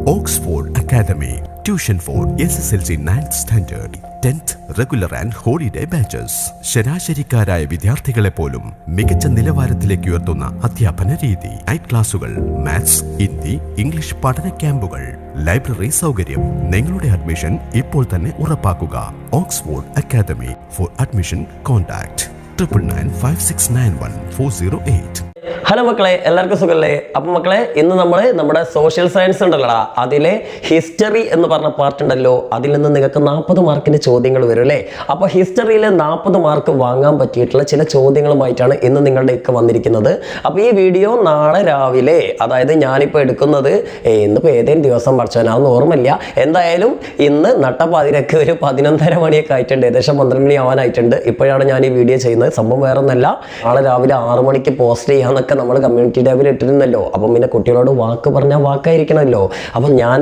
Oxford Academy. Tuition for SSLC 9th Standard, 10th Regular and Holiday Batches. ശരാശരിക്കാരായ വിദ്യാർത്ഥികളെ പോലും മികച്ച നിലവാരത്തിലേക്ക് ഉയർത്തുന്ന അധ്യാപന രീതി. നൈറ്റ് ക്ലാസുകൾ, മാത്സ്, ഹിന്ദി, ഇംഗ്ലീഷ് പഠന ക്യാമ്പുകൾ, ലൈബ്രറി സൗകര്യം. നിങ്ങളുടെ അഡ്മിഷൻ ഇപ്പോൾ തന്നെ ഉറപ്പാക്കുക. Oxford academy. For admission contact 9956914008. Hello മക്കളെ, എല്ലാവർക്കും സുഖമല്ലേ? അപ്പം മക്കളെ, ഇന്ന് നമ്മൾ നമ്മുടെ സോഷ്യൽ സയൻസ് ഉണ്ടല്ലോടാ, അതിലെ ഹിസ്റ്ററി എന്ന് പറഞ്ഞ പാർട്ട് ഉണ്ടല്ലോ, അതിൽ നിന്ന് നിങ്ങൾക്ക് 40 മാർക്കിന് ചോദ്യങ്ങൾ വരും അല്ലേ? അപ്പോൾ ഹിസ്റ്ററിയിൽ 40 മാർക്ക് വാങ്ങാൻ പറ്റിയിട്ടുള്ള ചില ചോദ്യങ്ങളുമായിട്ടാണ് ഇന്ന് നിങ്ങളുടെ ഒക്കെ വന്നിരിക്കുന്നത്. അപ്പോൾ ഈ വീഡിയോ നാളെ രാവിലെ, അതായത് ഞാനിപ്പോൾ എടുക്കുന്നത് ഇന്നിപ്പോൾ ഏതെങ്കിലും ദിവസം പഠിച്ചവനാണെന്ന് ഓർമ്മയില്ല, എന്തായാലും ഇന്ന് നട്ടപ്പാതിരക്ക് ഒരു 11:30 മണിയൊക്കെ ആയിട്ടുണ്ട്, ഏകദേശം 12 മണി ആവാനായിട്ടുണ്ട്. ഇപ്പോഴാണ് ഞാൻ ഈ വീഡിയോ ചെയ്യുന്നത്. സംഭവം വേറെ ഒന്നല്ല, നാളെ രാവിലെ 6 മണിക്ക് പോസ്റ്റ് ചെയ്യാന്നൊക്കെ നമ്മൾ കമ്മ്യൂണിറ്റി ടാബിൽ ഇട്ടിരുന്നല്ലോ. അപ്പം പിന്നെ കുട്ടികളോട് വാക്ക് പറഞ്ഞാൽ വാക്കായിരിക്കണമല്ലോ. അപ്പം ഞാൻ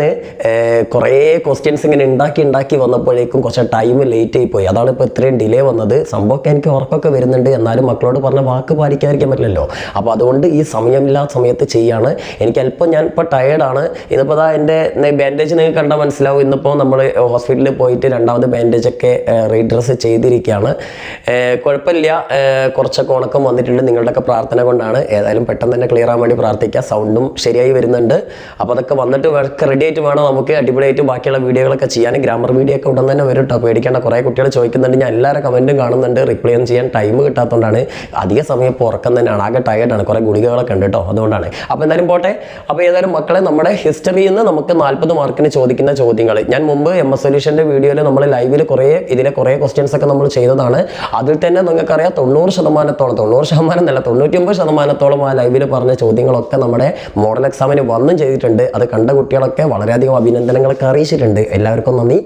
കുറേ ക്വസ്റ്റ്യൻസ് ഇങ്ങനെ ഉണ്ടാക്കി വന്നപ്പോഴേക്കും കുറച്ച് ടൈം ലേറ്റ് ആയിപ്പോയി. അതാണ് ഇപ്പോൾ ഇത്രയും ഡിലേ വന്നത്. സംഭവമൊക്കെ എനിക്ക് ഉറപ്പൊക്കെ വരുന്നുണ്ട്, എന്നാലും മക്കളോട് പറഞ്ഞ വാക്ക് പാലിക്കാതിരിക്കാൻ പറ്റില്ലല്ലോ. അപ്പോൾ അതുകൊണ്ട് ഈ സമയമില്ലാത്ത സമയത്ത് ചെയ്യാണ്. എനിക്ക് അല്പം ഞാൻ ഇപ്പോൾ ടയേർഡാണ്. ഇന്നിപ്പോൾ എൻ്റെ ബാൻഡേജ് നിങ്ങൾക്ക് കണ്ടാൽ മനസ്സിലാവും. ഇന്നിപ്പോൾ നമ്മൾ ഹോസ്പിറ്റലിൽ പോയിട്ട് 2ാമത് ബാൻഡേജൊക്കെ റീഡ്രസ് ചെയ്തിരിക്കുകയാണ്. കുഴപ്പമില്ല, കുറച്ചൊക്കെ ഉണക്കം വന്നിട്ടുണ്ട്. നിങ്ങളുടെയൊക്കെ പ്രാർത്ഥന കൊണ്ടാണ്. ഏതായാലും പെട്ടെന്ന് തന്നെ ക്ലിയർ ആവാൻ വേണ്ടി പ്രാർത്ഥിക്കുക. സൗണ്ടും ശരിയായി വരുന്നുണ്ട്. അപ്പോൾ അതൊക്കെ വന്നിട്ട് റെഡി ആയിട്ട് വേണം നമുക്ക് അടിപൊളിയായിട്ട് ബാക്കിയുള്ള വീഡിയോകളൊക്കെ ചെയ്യാൻ. ഗ്രാമർ വീഡിയോ ഒക്കെ ഉടൻ തന്നെ വരും കേട്ടോ, പേടിക്കേണ്ട. കുറേ കുട്ടികൾ ചോദിക്കുന്നുണ്ട്, ഞാൻ എല്ലാവരും കമൻറ്റും കാണുന്നുണ്ട്. റിപ്ലൈ ഒന്നും ചെയ്യാൻ ടൈം കിട്ടാത്തതുകൊണ്ടാണ്. അധിക സമയം ഇപ്പോൾ ഉറക്കം തന്നെയാണ്, ആകെ ടയേർഡാണ്. കുറേ ഗുളികകളൊക്കെ ഉണ്ട് കേട്ടോ, അതുകൊണ്ടാണ്. അപ്പോൾ എന്തായാലും പോട്ടെ. അപ്പോൾ ഏതായാലും മക്കളെ, നമ്മുടെ ഹിസ്റ്ററിയിൽ നിന്ന് നമുക്ക് 40 മാർക്കിന് ചോദിക്കുന്ന ചോദ്യങ്ങൾ ഞാൻ മുമ്പ് MS സൊല്യൂഷൻ്റെ വീഡിയോയിൽ നമ്മൾ ലൈവിൽ ഇതിലെ കുറേ ക്വസ്റ്റ്യൻസ് ഒക്കെ നമ്മൾ ചെയ്തതാണ്. അതിൽ തന്നെ നിങ്ങൾക്കറിയാം 90% എന്നല്ല 99% ആ ലൈവിൽ പറഞ്ഞ ചോദ്യങ്ങളൊക്കെ നമ്മുടെ മോഡൽ എക്സാമിന് വന്നും ചെയ്തിട്ടുണ്ട്. അത് കണ്ട കുട്ടികളൊക്കെ വളരെയധികം അഭിനന്ദനങ്ങളൊക്കെ അറിയിച്ചിട്ടുണ്ട്. എല്ലാവർക്കും നന്ദി.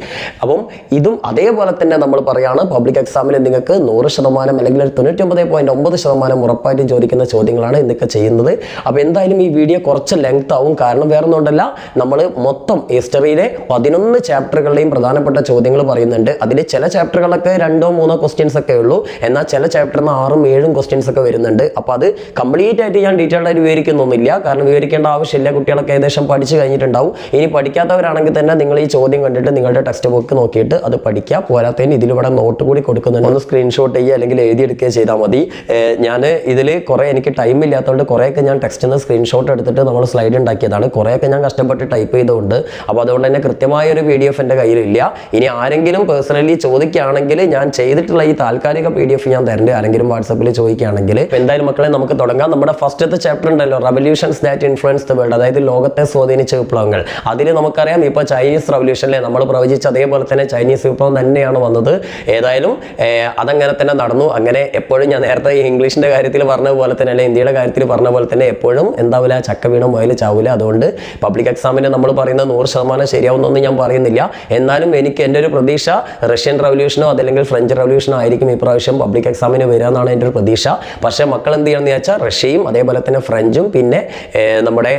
അപ്പം ഇതും അതേപോലെ തന്നെ നമ്മൾ പറയാണ്, പബ്ലിക് എക്സാമിൽ നിങ്ങൾക്ക് 100% അല്ലെങ്കിൽ 99.9% ഉറപ്പായിട്ടും ചോദിക്കുന്ന ചോദ്യങ്ങളാണ് ഇന്നൊക്കെ ചെയ്യുന്നത്. അപ്പോൾ എന്തായാലും ഈ വീഡിയോ കുറച്ച് ലെങ്ത് ആവും. കാരണം വേറെ ഒന്നുകൊണ്ടല്ല, നമ്മൾ മൊത്തം ഹിസ്റ്ററിയിലെ 11 ചാപ്റ്ററുകളുടെയും പ്രധാനപ്പെട്ട ചോദ്യങ്ങൾ പറയുന്നുണ്ട്. അതിൽ ചില ചാപ്റ്ററുകളൊക്കെ 2-3 ക്വസ്റ്റ്യൻസ് ഒക്കെ ഉള്ളൂ, എന്നാൽ ചില ചാപ്റ്ററിന് 6-7 ക്വസ്റ്റ്യൻസ് ഒക്കെ വരുന്നുണ്ട്. അപ്പോൾ അത് കംപ്ലീറ്റ് ആയിട്ട് ഞാൻ ഡീറ്റെയിൽഡ് ആയിട്ട് വിവരിക്കുന്നൊന്നുമില്ല, കാരണം വിവരിക്കേണ്ട ആവശ്യമില്ല. കുട്ടികളൊക്കെ ഏകദേശം പഠിച്ചു കഴിഞ്ഞിട്ടുണ്ടാവും. ഇനി പഠിക്കാത്തവരാണെങ്കിൽ തന്നെ നിങ്ങൾ ഈ ചോദ്യം കണ്ടിട്ട് നിങ്ങളുടെ ടെക്സ്റ്റ് ബുക്ക് നോക്കിയിട്ട് അത് പഠിക്കുക. പോരാത്തതിന് ഇതിലിവിടെ നോട്ട് കൂടി കൊടുക്കുന്നുണ്ട്, ഒന്ന് സ്ക്രീൻഷോട്ട് ചെയ്യുക അല്ലെങ്കിൽ എഴുതിയെടുക്കുകയോ ചെയ്താൽ മതി. ഞാൻ ഇതിൽ കുറേ എനിക്ക് ടൈം ഇല്ലാത്തതുകൊണ്ട് കുറേയൊക്കെ ഞാൻ ടെക്സ്റ്റിൽ നിന്ന് സ്ക്രീൻഷോട്ട് എടുത്തിട്ട് നമ്മൾ സ്ലൈഡ് ഉണ്ടാക്കിയതാണ്. കുറേയൊക്കെ ഞാൻ കഷ്ടപ്പെട്ട് ടൈപ്പ് ചെയ്തുകൊണ്ട്. അപ്പോൾ അതുകൊണ്ട് തന്നെ കൃത്യമായ ഒരു PDF എൻ്റെ കയ്യിലില്ല. ഇനി ആരെങ്കിലും പേഴ്സണലി ചോദിക്കുകയാണെങ്കിൽ ഞാൻ ചെയ്തിട്ടുള്ള ഈ താൽക്കാലിക PDF ഞാൻ തരേണ്ടത്, ആരെങ്കിലും വാട്സപ്പിൽ ചോദിക്കുകയാണെങ്കിൽ. എന്തായാലും മക്കളെ, നമുക്ക് തുടങ്ങാം. നമ്മുടെ ഫസ്റ്റത്തെ ചാപ്റ്റർ ഉണ്ടല്ലോ, revolutions that influence the world, അതായത് ലോകത്തെ സ്വാധീനിച്ച വിപ്ലവങ്ങൾ. അതിൽ നമുക്കറിയാം ഇപ്പോൾ ചൈനീസ് റവല്യൂഷനിലെ നമ്മൾ പ്രവചിച്ച അതേപോലെ തന്നെ ചൈനീസ് വിപ്ലവം തന്നെയാണ് വന്നത്. ഏതായാലും അതങ്ങനെ തന്നെ നടന്നു. അങ്ങനെ എപ്പോഴും ഞാൻ നേരത്തെ ഇംഗ്ലീഷിൻ്റെ കാര്യത്തിൽ പറഞ്ഞ പോലെ തന്നെ, അല്ലെങ്കിൽ ഇന്ത്യയുടെ കാര്യത്തിൽ പറഞ്ഞ പോലെ തന്നെ, എപ്പോഴും എന്താവില്ല, ചക്ക വീണ മുയൽ ചാവില്ല. അതുകൊണ്ട് പബ്ലിക് എക്സാമിന് നമ്മൾ പറയുന്നത് 100% ശരിയാവുന്നൊന്നും ഞാൻ പറയുന്നില്ല. എന്നാലും എനിക്ക് എൻ്റെ ഒരു പ്രതീക്ഷ റഷ്യൻ റവല്യൂഷനോ അതല്ലെങ്കിൽ ഫ്രഞ്ച് റവല്യൂഷനോ ആയിരിക്കും ഇപ്രാവശ്യം പബ്ലിക് എക്സാമിന് വരിക എന്നാണ് എൻ്റെ ഒരു പ്രതീക്ഷ. പക്ഷേ മക്കൾ എന്ത് ചെയ്യണമെന്ന് വെച്ചാൽ റഷ്യയും അതേപോലെ തന്നെ ഫ്രഞ്ചും പിന്നെ നമ്മുടെ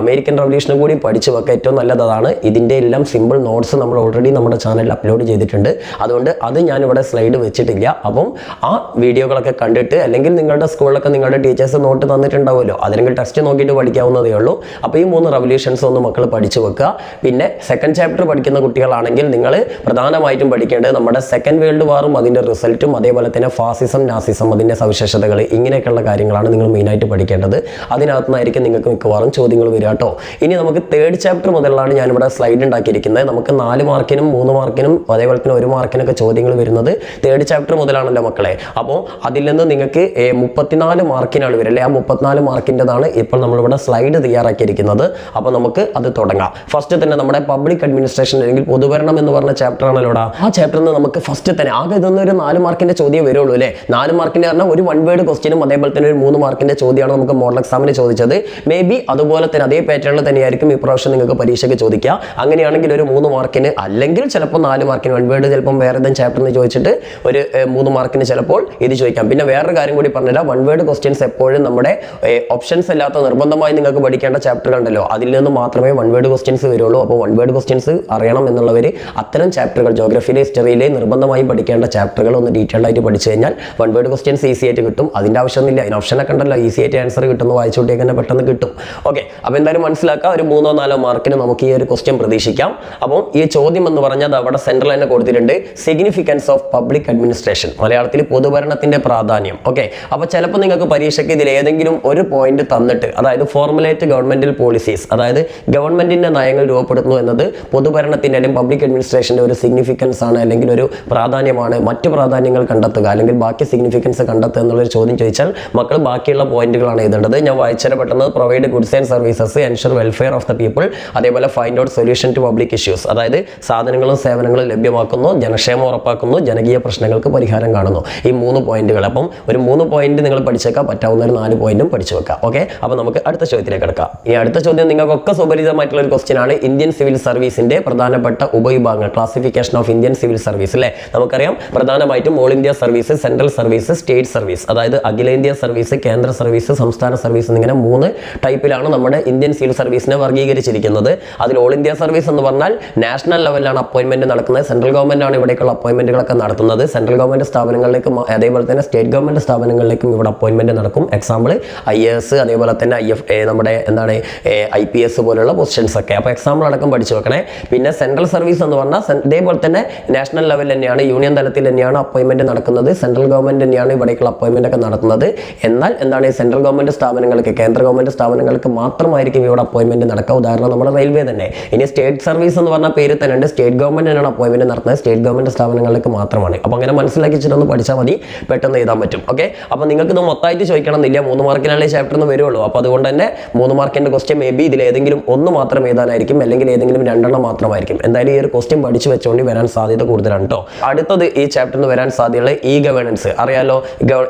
അമേരിക്കൻ റവല്യൂഷനും കൂടി പഠിച്ചു വെക്കുക, ഏറ്റവും നല്ലതാണ്. ഇതിൻ്റെ എല്ലാം സിമ്പിൾ നോട്ട്സ് നമ്മൾ ഓൾറെഡി നമ്മുടെ ചാനലിൽ അപ്ലോഡ് ചെയ്തിട്ടുണ്ട്. അതുകൊണ്ട് അത് ഞാനിവിടെ സ്ലൈഡ് വെച്ചിട്ടില്ല. അപ്പം ആ വീഡിയോകളൊക്കെ കണ്ടിട്ട്, അല്ലെങ്കിൽ നിങ്ങളുടെ സ്കൂളിലൊക്കെ നിങ്ങളുടെ ടീച്ചേഴ്സ് നോട്ട് തന്നിട്ടുണ്ടാവുമല്ലോ, അല്ലെങ്കിൽ ടെക്സ്റ്റ് നോക്കിയിട്ട് പഠിക്കാവുന്നതേ ഉള്ളൂ. അപ്പോൾ ഈ 3 റവല്യൂഷൻസ് ഒന്ന് മക്കൾ പഠിച്ചു വെക്കുക. പിന്നെ സെക്കൻഡ് ചാപ്റ്റർ പഠിക്കുന്ന കുട്ടികളാണെങ്കിൽ നിങ്ങൾ പ്രധാനമായിട്ടും പഠിക്കേണ്ടത് നമ്മുടെ സെക്കൻഡ് വേൾഡ് വാറും അതിൻ്റെ റിസൾട്ടും അതേപോലെ തന്നെ ഫാസിസം നാസിസം അതിൻ്റെ സവിശേഷതകൾ, ഇങ്ങനെയൊക്കെയുള്ള കാര്യങ്ങളാണ് നിങ്ങൾ മെയിനായിട്ട് പഠിക്കേണ്ടത്. അതിനകത്തുനിന്നായിരിക്കും നിങ്ങൾക്ക് മിക്കവാറും ചോദ്യങ്ങൾ വരിക കേട്ടോ. ഇനി നമുക്ക് 3rd ചാപ്റ്റർ മുതലാണ് ഞാനിവിടെ സ്ലൈഡ് ഉണ്ടാക്കിയിരിക്കുന്നത്. നമുക്ക് 4 മാർക്കിനും 3 മാർക്കിനും അതേപോലെ തന്നെ 1 മാർക്കിനൊക്കെ ചോദ്യങ്ങൾ വരുന്നത് 3rd ചാപ്റ്റർ മുതലാണല്ലോ മക്കളെ. അപ്പോൾ അതിൽ നിന്ന് നിങ്ങൾക്ക് 34 മാർക്കിനാണ് വരിക അല്ലേ? ആ 34 മാർക്കിൻ്റെതാണ് ഇപ്പോൾ നമ്മളിവിടെ സ്ലൈഡ് തയ്യാറാക്കിയിരിക്കുന്നത്. അപ്പോൾ നമുക്ക് അത് തുടങ്ങാം. ഫസ്റ്റ് തന്നെ നമ്മുടെ പബ്ലിക് അഡ്മിനിസ്ട്രേഷൻ അല്ലെങ്കിൽ പൊതുഭരണം എന്ന് പറഞ്ഞ ചാപ്റ്റർ ആണല്ലോടാ. ആ ചാപ്റ്ററിൽ നിന്ന് നമുക്ക് ഫസ്റ്റ് തന്നെ ആകെ ഇതൊന്നും ഒരു 4 മാർക്കിൻ്റെ ചോദ്യം വരുള്ളൂ അല്ലേ? 4 മാർക്കിൻ്റെ പറഞ്ഞാൽ ഒരു 1 വേർഡ് ക്വസ്റ്റ്യനും അതേപോലെ തന്നെ ഒരു 3 മാർക്കിൻ്റെ ചോദ്യമാണ് നമുക്ക് മോഡൽ എക്സാമിന് ചോദിച്ചത്. മേ ബി അതുപോലെ തന്നെ അതേ പാറ്റേണിൽ തന്നെയായിരിക്കും ഈ പ്രാവശ്യം നിങ്ങൾക്ക് പരീക്ഷയ്ക്ക് ചോദിക്കുക. അങ്ങനെയാണെങ്കിൽ ഒരു 3 മാർക്കിന് അല്ലെങ്കിൽ ചിലപ്പോൾ 4 മാർക്കിന് 1 വേർഡ് ചിലപ്പം വേറെ ഏതെങ്കിലും ചാപ്റ്ററിന് ചോദിച്ചിട്ട് ഒരു 3 മാർക്കിന് ചിലപ്പോൾ ഇത് ചോദിക്കാം. പിന്നെ വേറൊരു കാര്യം കൂടി പറഞ്ഞില്ല, 1 വേർഡ് ക്വസ്റ്റ്യൻസ് എപ്പോഴും നമ്മുടെ ഓപ്ഷൻസ് അല്ലാത്ത നിർബന്ധമായി നിങ്ങൾക്ക് പഠിക്കേണ്ട ചാപ്റ്റർ ഉണ്ടല്ലോ, അതിൽ നിന്ന് മാത്രമേ 1 വേർഡ് ക്വസ്റ്റ്യൻസ് വരുള്ളൂ. അപ്പോൾ 1 വേർഡ് ക്വസ്റ്റ്യൻസ് അറിയണം എന്നുള്ളവർ അത്തരം ചാപ്റ്ററുകൾ ജോഗ്രഫിയിലെ ഹിസ്റ്ററിയിലെ നിർബന്ധമായും പഠിക്കേണ്ട ചാപ്റ്ററുകൾ ഒന്ന് ഡീറ്റെയിൽ ആയിട്ട് പഠിച്ചു കഴിഞ്ഞാൽ 1 വേർഡ് ക്വസ്റ്റ്യൻസ് ഈസി ആയിട്ട് കിട്ടും. അതിൻ്റെ ആവശ്യമൊന്നുമില്ല, അതിന് ഓപ്ഷനൊക്കെ ഉണ്ടല്ലോ, ഈസി ആയിട്ട് ആൻസർ കിട്ടുന്നു, വായിച്ചുകൂട്ടിയൊക്കെ തന്നെ പെട്ടെന്ന് കിട്ടും. ഓക്കെ, അപ്പോൾ എന്തായാലും മനസ്സിലാക്കുക, ഒരു 3-4 മാർക്കിന് നമുക്ക് ഈ ഒരു ക്വസ്റ്റ്യൻ പ്രതീക്ഷിക്കാം. അപ്പോൾ ഈ ചോദ്യം എന്ന് പറഞ്ഞാൽ അവിടെ സെൻട്രൽ തന്നെ കൊടുത്തിട്ടുണ്ട്, സിഗ്നിഫിക്കൻസ് ഓഫ് പബ്ലിക് അഡ്മിനിസ്ട്രേഷൻ, മലയാളത്തിൽ പൊതുഭരണത്തിന്റെ പ്രാധാന്യം. ഓക്കെ, അപ്പോൾ ചിലപ്പോൾ നിങ്ങൾക്ക് പരീക്ഷയ്ക്ക് ഇതിൽ ഏതെങ്കിലും ഒരു പോയിന്റ് തന്നിട്ട്, അതായത് ഫോർമുലേറ്റ് ഗവൺമെന്റൽ പോളിസീസ്, അതായത് ഗവൺമെന്റിന്റെ നയങ്ങൾ രൂപപ്പെടുത്തുന്നു എന്നത് പൊതുഭരണത്തിന്റെ അല്ലെങ്കിൽ പബ്ലിക് അഡ്മിനിസ്ട്രേഷന്റെ ഒരു സിഗ്നിഫിക്കൻസ് ആണ്, അല്ലെങ്കിൽ ഒരു പ്രാധാന്യമാണ്, മറ്റു പ്രാധാന്യങ്ങൾ കണ്ടെത്തുക അല്ലെങ്കിൽ ബാക്കി സിഗ്നിഫിക്കൻസ് കണ്ടെത്തുക എന്നുള്ളൊരു ചോദ്യം ചോദിച്ചാൽ മക്കൾ ബാക്കിയുള്ള പോയിന്റുകളാണ് എഴുതേണ്ടത്. ഞാൻ വായിച്ചാൽ പെട്ടെന്ന് provide goods and services, ensure welfare of the people, അതേപോലെ find out solution to public issues, അതായത് സാധനങ്ങളും സേവനങ്ങളും ലഭ്യമാക്കുന്നു, ജനക്ഷേമം ഉറപ്പാക്കുന്നു, ജനകീയ പ്രശ്നങ്ങൾക്ക് പരിഹാരം കാണുന്നു. ഈ 3 പോയിന്റുകൾ. അപ്പം ഒരു 3 പോയിന്റ് നിങ്ങൾ പഠിച്ചേക്കാം, പറ്റാവുന്ന ഒരു 4 പോയിന്റും പഠിച്ചു വെക്കാം. ഓക്കെ, അപ്പോൾ നമുക്ക് അടുത്ത ചോദ്യത്തിലേക്ക് കിടക്കാം. ഈ അടുത്ത ചോദ്യം നിങ്ങൾക്കൊക്കെ സുപരിചിതമായിട്ടുള്ള ഒരു ക്വസ്റ്റ്യൻ ആണ്. ഇന്ത്യൻ സിവിൽ സർവീസിന്റെ പ്രധാനപ്പെട്ട ഉപവിഭാഗങ്ങൾ, classification of Indian civil service അല്ലേ. നമുക്കറിയാം പ്രധാനമായിട്ടും all India service, central service, state service, അതായത് അഖിലേന്ത്യാ സർവീസ്, കേന്ദ്ര സർവീസ്, സംസ്ഥാന സർവീസ് എന്നിങ്ങനെ 3 ടൈപ്പിലാണ് നമ്മുടെ ഇന്ത്യൻ സിവിൽ സർവീസിനെ വർഗീകരിച്ചിരിക്കുന്നത്. അതിൽ ഓൾ ഇന്ത്യ സർവീസ് എന്ന് പറഞ്ഞാൽ നാഷണൽ ലെവലിലാണ് അപ്പോയിന്റ്മെന്റ് നടക്കുന്നത്. സെൻട്രൽ ഗവൺമെന്റ് ആണ് ഇവിടേക്കുള്ള അപ്പോയിന്റ്മെന്റുകളൊക്കെ നടത്തുന്നത്. സെൻട്രൽ ഗവൺമെന്റ് സ്ഥാപനങ്ങളിലേക്കും അതേപോലെ തന്നെ സ്റ്റേറ്റ് ഗവൺമെന്റ് സ്ഥാപനങ്ങളിലേക്കും ഇവിടെ അപ്പോയിന്റ്മെന്റ് നടക്കും. എക്സാമ്പിൾ IAS, അതേപോലെ തന്നെ നമ്മുടെ എന്താണ് IPS പോലുള്ള പൊസിഷൻസ് ഒക്കെ. അപ്പോൾ എക്സാമ്പിൾ അടക്കം പഠിച്ചു വെക്കണേ. പിന്നെ സെൻട്രൽ സർവീസ് എന്ന് പറഞ്ഞാൽ ഇതേപോലെ തന്നെ നാഷണൽ ലെവലിൽ തന്നെയാണ്, യൂണിയൻ തലത്തിൽ തന്നെയാണ് അപ്പോയിന്റ്മെന്റ് നടക്കുന്നത്. സെൻട്രൽ ഗവൺമെന്റ് തന്നെയാണ് ഇവിടേക്കുള്ള അപ്പോയിന്റ്മെന്റ് ഒക്കെ നടത്തുന്നത്. എന്നാൽ എന്താണ് സെൻട്രൽ ഗവൺമെന്റ് സ്ഥാപനങ്ങൾക്ക്, കേന്ദ്ര ഗവൺമെന്റ് സ്ഥാപനങ്ങൾക്ക് മാത്രമായിരിക്കും ഇവിടെ അപ്പോയിന്റ്മെന്റ് നടക്കുക. ഉദാഹരണം നമ്മുടെ റെയിൽവേ തന്നെ. ഇനി സ്റ്റേറ്റ് സർവീസ് എന്ന് പറഞ്ഞ പേര് തന്നെ ഉണ്ട്, സ്റ്റേറ്റ് ഗവൺമെന്റ് തന്നെയാണ് അപ്പോയിന്റ്മെന്റ് നടത്തുന്നത്, സ്റ്റേറ്റ് ഗവൺമെന്റ് സ്ഥാപനങ്ങളിലേക്ക് മാത്രമാണ്. അപ്പോൾ അങ്ങനെ മനസ്സിലാക്കിച്ചിട്ടൊന്ന് പഠിച്ചാൽ മതി, പെട്ടെന്ന് എഴുതാൻ പറ്റും. ഓക്കെ, അപ്പോൾ നിങ്ങൾക്ക് ഇത് മൊത്തമായിട്ട് ചോദിക്കണം എന്നില്ല, 3 മാർക്കിനുള്ള ചാപ്റ്റർ എന്ന് വരുള്ളൂ. അപ്പോൾ അതുകൊണ്ട് തന്നെ 3 മാർക്കിന്റെ ക്വസ്റ്റ്യൻ മേ ബി ഇതിൽ ഏതെങ്കിലും 1 മാത്രം എഴുതാനായിരിക്കും, അല്ലെങ്കിൽ ഏതെങ്കിലും 2 മാത്രമായിരിക്കും. എന്തായാലും ഈ ഒരു ക്വസ്റ്റ്യൻ പഠിച്ചു വെച്ചുകൊണ്ട് വരാൻ സാധ്യത കൂടുതലാണ് കേട്ടോ. അടുത്തത് ഈ ചാപ്റ്ററിന് വരാൻ സാധ്യതയുള്ള ഇ ഗവേണൻസ്. അറിയാലോ,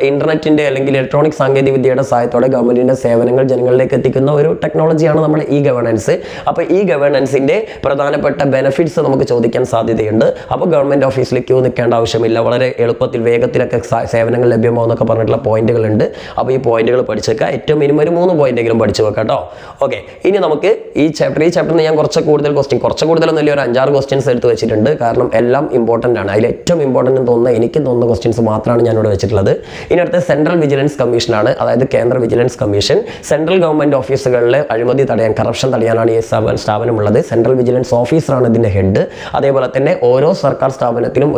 ഇന്റർനെറ്റിന്റെ അല്ലെങ്കിൽ ഇലക്ട്രോണിക് സാങ്കേതിക വിദ്യയുടെ സഹായത്തോടെ ഗവൺമെന്റിന്റെ സേവനങ്ങൾ ജനങ്ങളിലേക്ക് എത്തിക്കുന്ന ഒരു ടെക്നോളജിയാണ് നമ്മുടെ ഇ ഗവേണൻസ്. അപ്പോൾ ഈ ഗവേണൻസിന്റെ പ്രധാനപ്പെട്ട ബെനിഫിറ്റ്സ് നമുക്ക് ചോദിക്കാൻ സാധ്യതയുണ്ട്. അപ്പോൾ ഗവൺമെന്റ് ഓഫീസിൽ ക്യൂ നിൽക്കേണ്ട ആവശ്യമില്ല, വളരെ എളുപ്പത്തിൽ വേഗത്തിലൊക്കെ സേവനങ്ങൾ ലഭ്യമാവുന്നൊക്കെ പറഞ്ഞിട്ടുള്ള പോയിന്റുകളുണ്ട്. അപ്പോൾ ഈ പോയിന്റുകൾ പഠിച്ചേക്കുക. ഏറ്റവും മിനിമം ഒരു 3 പോയിന്റെങ്കിലും പഠിച്ചു വെക്കാം കേട്ടോ. ഓക്കെ, ഇനി നമുക്ക് ഈ ചാപ്റ്ററിൽ ഞാൻ കുറച്ച് കൂടുതലൊന്നുമില്ല, ഒരു 5-6 ക്വസ്റ്റ്യൻസ് എടുത്ത് വെച്ചിട്ടുണ്ട്. കാരണം എല്ലാം ഇമ്പോർട്ടൻ്റ് ആണ്. അതിൽ ഏറ്റവും ഇമ്പോർട്ടൻ്റ് എനിക്ക് തോന്നുന്ന ക്വസ്റ്റ്യൻസ് മാത്രമാണ് ഞാനിവിടെ വെച്ചിട്ടുള്ളത്. ഇനി അടുത്ത സെൻട്രൽ വിജിലൻസ് കമ്മീഷനാണ്, അതായത് കേന്ദ്ര വിജിലൻസ് കമ്മീഷൻ. സെൻട്രൽ ഗവൺമെന്റ് ഓഫീസുകളിലെ അഴിമതി തടയാൻ, കറപ്ഷൻ തടയാനാണ് ഈ സ്ഥാപനമുള്ളത്. സെൻട്രൽ വിജിലൻസ് ഓഫീസറാണ് ഇതിന്റെ ഹെഡ്. അതേപോലെ തന്നെ ഓരോ സർക്കാർ സ്ഥാപനത്തിലും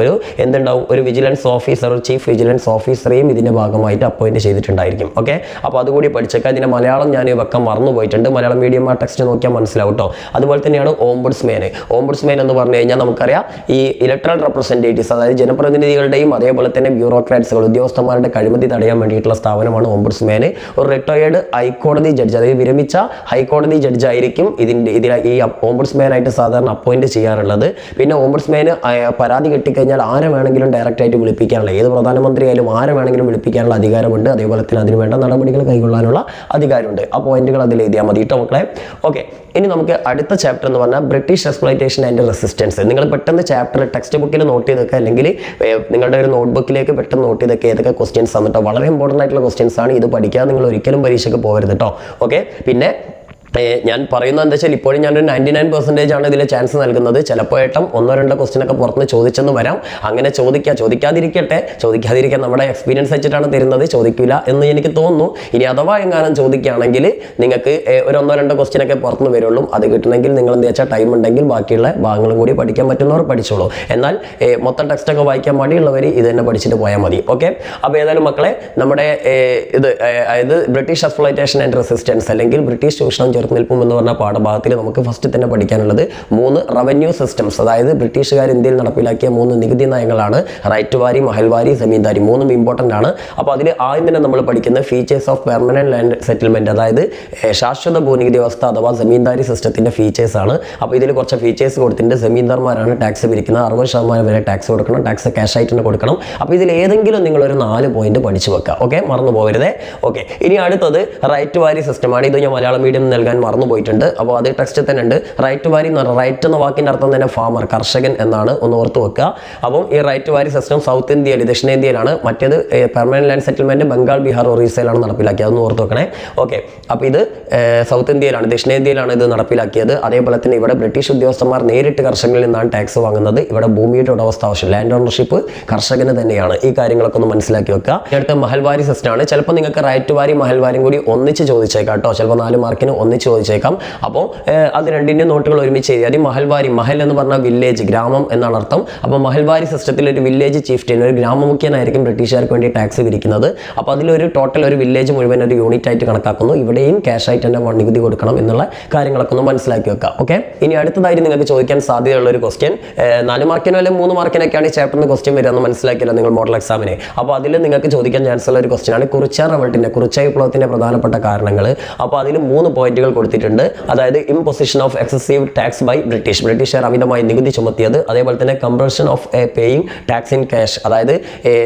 ഒരു വിജിലൻസ് ഓഫീസർ, ഒരു ചീഫ് വിജിലൻസ് ഓഫീസറെയും ഇതിന്റെ ഭാഗമായിട്ട് അപ്പോയിന്റ് ചെയ്തിട്ടുണ്ടായിരിക്കും. ഓക്കെ, അപ്പോൾ അതുകൂടി പഠിച്ചേക്കാം. ഇതിന്റെ മലയാളം ഞാൻ വെക്കാൻ മറന്നുപോയിട്ടുണ്ട്, മലയാളം മീഡിയം ആ ടെക്സ്റ്റ് നോക്കിയാൽ മനസ്സിലാവും കേട്ടോ. അതുപോലെ തന്നെയാണ് ഓംബുഡ്സ്മാൻ എന്ന് പറഞ്ഞു കഴിഞ്ഞാൽ നമുക്കറിയാം ഈ ഇലക്ട്രൽ റെപ്രസെന്റേറ്റീവ്സ്, അതായത് ജനപ്രതിനിധികളുടെയും അതേപോലെ തന്നെ ബ്യൂറോക്രാറ്റ്സുകൾ, ഉദ്യോഗസ്ഥന്മാരുടെ അഴിമതി തടയാൻ വേണ്ടിയിട്ടുള്ള സ്ഥാപനമാണ് ഓംബുഡ്സ്മാൻ. ഒരു റിട്ടയേർഡ് ഹൈക്കോടതി ജഡ്ജ്, അതായത് വിരമിച്ച ഹൈക്കോടതി ജഡ്ജ് ആയിരിക്കും ഈ ഓംബുഡ്സ്മാൻ ആയിട്ട് സാധാരണ അപ്പോയിന്റ് ചെയ്യാറുള്ളത്. പിന്നെ ഓംബുഡ്സ്മാൻ പരാതി കിട്ടിക്കഴിഞ്ഞാൽ ആരെ വേണമെങ്കിലും ഡയറക്റ്റ് ആയിട്ട് വിളിപ്പിക്കാനുള്ള, ഏത് പ്രധാനമന്ത്രി ആയാലും ആരെ വേണമെങ്കിലും വിളിപ്പിക്കാനുള്ള അധികാരമുണ്ട്. അതേപോലെ തന്നെ അതിന് വേണ്ട നടപടികൾ കൈക്കൊള്ളാനുള്ള അധികാരമുണ്ട്. ആ പോയിന്റുകൾ അതിൽ എഴുതിയാൽ മതി കേട്ടോ മക്കളെ. ഓക്കെ, ഇനി നമുക്ക് അടുത്ത ചാപ്റ്റർ എന്ന് പറഞ്ഞാൽ ബ്രിട്ടീഷ് എക്സ്പ്ലോയിറ്റേഷൻ ആൻഡ് റെസിസ്റ്റൻസ്. നിങ്ങൾ പെട്ടെന്ന് ചാപ്റ്റർ ടെക്സ്റ്റ് ബുക്കിൽ നോട്ട് ചെയ്തൊക്കെ, അല്ലെങ്കിൽ നിങ്ങളുടെ ഒരു നോട്ട്ബുക്കിലേക്ക് പെട്ടെന്ന് നോട്ട് ചെയ്തൊക്കെ ഏതൊക്കെ ക്വസ്റ്റ്യൻസ് ആണ് കേട്ടോ. വളരെ ഇമ്പോർട്ടൻ്റ് ആയിട്ടുള്ള ക്വസ്റ്റ്യൻസ് ആണ്. ഇത് പഠിക്കാൻ നിങ്ങൾ ഒരിക്കലും പരീക്ഷയ്ക്ക് പോകരുത് കേട്ടോ. ഓക്കെ, പിന്നെ ഞാൻ പറയുന്നത് എന്താ വെച്ചാൽ ഇപ്പോഴും ഞാനൊരു 99% ആണ് ഇതിൽ ചാൻസ് നൽകുന്നത്. ചിലപ്പോൾ 1-2 ക്വസ്റ്റ്യനൊക്കെ പുറത്തുനിന്ന് ചോദിച്ചെന്ന് വരാം. അങ്ങനെ ചോദിക്കാതിരിക്കാൻ നമ്മുടെ എക്സ്പീരിയൻസ് വെച്ചിട്ടാണ് തരുന്നത്, ചോദിക്കില്ല എന്ന് എനിക്ക് തോന്നുന്നു. ഇനി അഥവാ എങ്ങാനും ചോദിക്കുകയാണെങ്കിൽ നിങ്ങൾക്ക് ഒരു 1-2 ക്വസ്റ്റ്യനൊക്കെ പുറത്തുനിന്ന് വരുള്ളൂ. അത് കിട്ടണമെങ്കിൽ നിങ്ങൾ എന്താ വെച്ചാൽ ടൈം ഉണ്ടെങ്കിൽ ബാക്കിയുള്ള ഭാഗങ്ങളും കൂടി പഠിക്കാൻ പറ്റുന്നവർ പഠിച്ചോളൂ. എന്നാൽ മൊത്തം ടെക്സ്റ്റൊക്കെ വായിക്കാൻ മടിയുള്ളവർ ഇത് തന്നെ പഠിച്ചിട്ട് പോയാൽ മതി. ഓക്കെ, അപ്പോൾ ഏതായാലും മക്കളെ നമ്മുടെ അതായത് ബ്രിട്ടീഷ് എക്സ്പ്ലോയിറ്റേഷൻ ആൻഡ് റെസിസ്റ്റൻസ് അല്ലെങ്കിൽ ബ്രിട്ടീഷ് ചൂഷണം ചെറുത്തുനിൽപ്പും എന്ന് പറഞ്ഞ പാഠഭാഗത്തിൽ നമുക്ക് ഫസ്റ്റ് തന്നെ പഠിക്കാനുള്ളത് 3 റവന്യൂ സിസ്റ്റംസ്, അതായത് ബ്രിട്ടീഷുകാർ ഇന്ത്യയിൽ നടപ്പിലാക്കിയ 3 നികുതി നയങ്ങളാണ്. റൈറ്റ് വാരി, മഹൽവാരി, ജമീന്ദാരി, 3 ഇമ്പോർട്ടൻ്റ് ആണ്. അപ്പോൾ അതിൽ ആദ്യം തന്നെ നമ്മൾ പഠിക്കുന്ന features of permanent land settlement, അതായത് ശാശ്വത ഭൂനികുതി വ്യവസ്ഥ അഥവാ ജമീന്ദാരി സിസ്റ്റത്തിന്റെ ഫീച്ചേഴ്സ് ആണ്. അപ്പോൾ ഇതിൽ കുറച്ച് ഫീച്ചേഴ്സ് കൊടുത്തിട്ടുണ്ട്. ജമീന്ദാർമാരാണ് ടാക്സ് പിരിക്കുന്നത്, 60% വരെ ടാക്സ് കൊടുക്കണം, ടാക്സ് ക്യാഷ് ആയിട്ട് തന്നെ കൊടുക്കണം. അപ്പോൾ ഇതിൽ ഏതെങ്കിലും നിങ്ങൾ ഒരു 4 പോയിന്റ് പഠിച്ചു വെക്കുക. ഓക്കെ, മറന്നു പോകരുതേ. ഓക്കെ, ഇനി അടുത്തത് റൈറ്റ് വാരി സിസ്റ്റമാണ്. ഇത് ഞാൻ മലയാളം മീഡിയം നൽകാൻ പറയാൻ മറന്നു പോയിട്ടുണ്ട്. അപ്പോൾ അത് ടെക്സ്റ്റിൽ തന്നെ ഉണ്ട്. റൈറ്റ് ടു വാരി എന്ന് പറഞ്ഞാൽ റൈറ്റ് എന്ന വാക്കിൻ്റെ അർത്ഥം തന്നെ ഫാമർ, കർഷകൻ എന്നാണ്, ഒന്ന് ഓർത്ത് വെക്കുക. അപ്പം ഈ ryotwari system south ഇന്ത്യയിൽ, ദക്ഷിണേന്ത്യയിലാണ്. മറ്റേത് permanent land settlement Bengal, Bihar, ഒറീസയിലാണ് നടപ്പിലാക്കിയത്. അതൊന്ന് ഓർത്ത് വെക്കണേ. ഓക്കെ, അപ്പോൾ ഇത് സൗത്ത് ഇന്ത്യയിലാണ്, ദക്ഷിണേന്ത്യയിലാണ് ഇത് നടപ്പിലാക്കിയത്. അതേപോലെ തന്നെ ഇവിടെ ബ്രിട്ടീഷ് ഉദ്യോഗസ്ഥന്മാർ നേരിട്ട് കർഷകരിൽ നിന്നാണ് ടാക്സ് വാങ്ങുന്നത്. ഇവിടെ ഭൂമിയുടെ ഉടമസ്ഥാവകാശം, ലാൻഡ് ഓണർഷിപ്പ് കർഷകന് തന്നെയാണ്. ഈ കാര്യങ്ങളൊക്കെ ഒന്ന് മനസ്സിലാക്കി വെക്കുക. അടുത്ത മഹൽവാരി സിസ്റ്റം ആണ്. ചിലപ്പോൾ നിങ്ങൾക്ക് റൈറ്റ് ടു വാരി മഹൽവാരിയും കൂടി ഒന്നിച്ച് ചോദിച്ചേക്കാം കേട്ടോ. ചിലപ്പോൾ 4 മാർക്കിന് ഒന്നിച്ച് ചോദിച്ചേക്കാം. അപ്പോൾ അത് രണ്ടിൻ്റെ നോട്ടുകൾ ഒരുമിച്ച് എഴുതി. മഹൽവാരി, മഹൽ എന്ന് പറഞ്ഞാൽ വില്ലേജ്, ഗ്രാമം എന്നാണ് അർത്ഥം. അപ്പോൾ മഹൽവാരി സിസ്റ്റത്തിൽ ഒരു വില്ലേജ് ചീഫ്റ്റൻ, ഒരു ഗ്രാമമുഖ്യനായിരിക്കും ബ്രിട്ടീഷുകാർക്ക് വേണ്ടി ടാക്സ് പിരിക്കുന്നത്. അപ്പോൾ അതിലൊരു ടോട്ടൽ ഒരു വില്ലേജ് മുഴുവൻ ഒരു യൂണിറ്റ് ആയിട്ട് കണക്കാക്കുന്നു. ഇവിടെയും ക്യാഷ് ആയിട്ട് തന്നെ നികുതി കൊടുക്കണം എന്നുള്ള കാര്യങ്ങളൊക്കെ ഒന്ന് മനസ്സിലാക്കി വെക്കുക. ഓക്കെ, ഇനി അടുത്തതായിട്ട് നിങ്ങൾക്ക് ചോദിക്കാൻ സാധ്യതയുള്ള ഒരു ക്വസ്റ്റ്യൻ 4 മാർക്കിനോ അല്ലെങ്കിൽ 3 മാർക്കിനൊക്കെയാണ് ഈ ചാപ്റ്ററിന് ക്വസ്റ്റ്യൻ വരിക എന്ന് മനസ്സിലാക്കിയല്ലോ നിങ്ങൾ മോഡൽ എക്സാമിന്. അപ്പോൾ അതിൽ നിങ്ങൾക്ക് ചോദിക്കാൻ ചാൻസ് ഉള്ള ഒരു ക്വസ്റ്റ്യൻ ആണ് കുറിച്യ റിവോൾട്ടിന്റെ, കുറിച്യ വിപ്ലവത്തിന്റെ പ്രധാനപ്പെട്ട കാരണങ്ങൾ. അപ്പോൾ അതിൽ 3 പോയിന്റുകൾ കൊടുത്തിട്ടുണ്ട്. അതായത് imposition of excessive tax by ബ്രിട്ടീഷുകാർ അമിതമായി നികുതി ചുമത്തിയത്. അതേപോലെ തന്നെ compulsion of paying tax in cash, അതായത്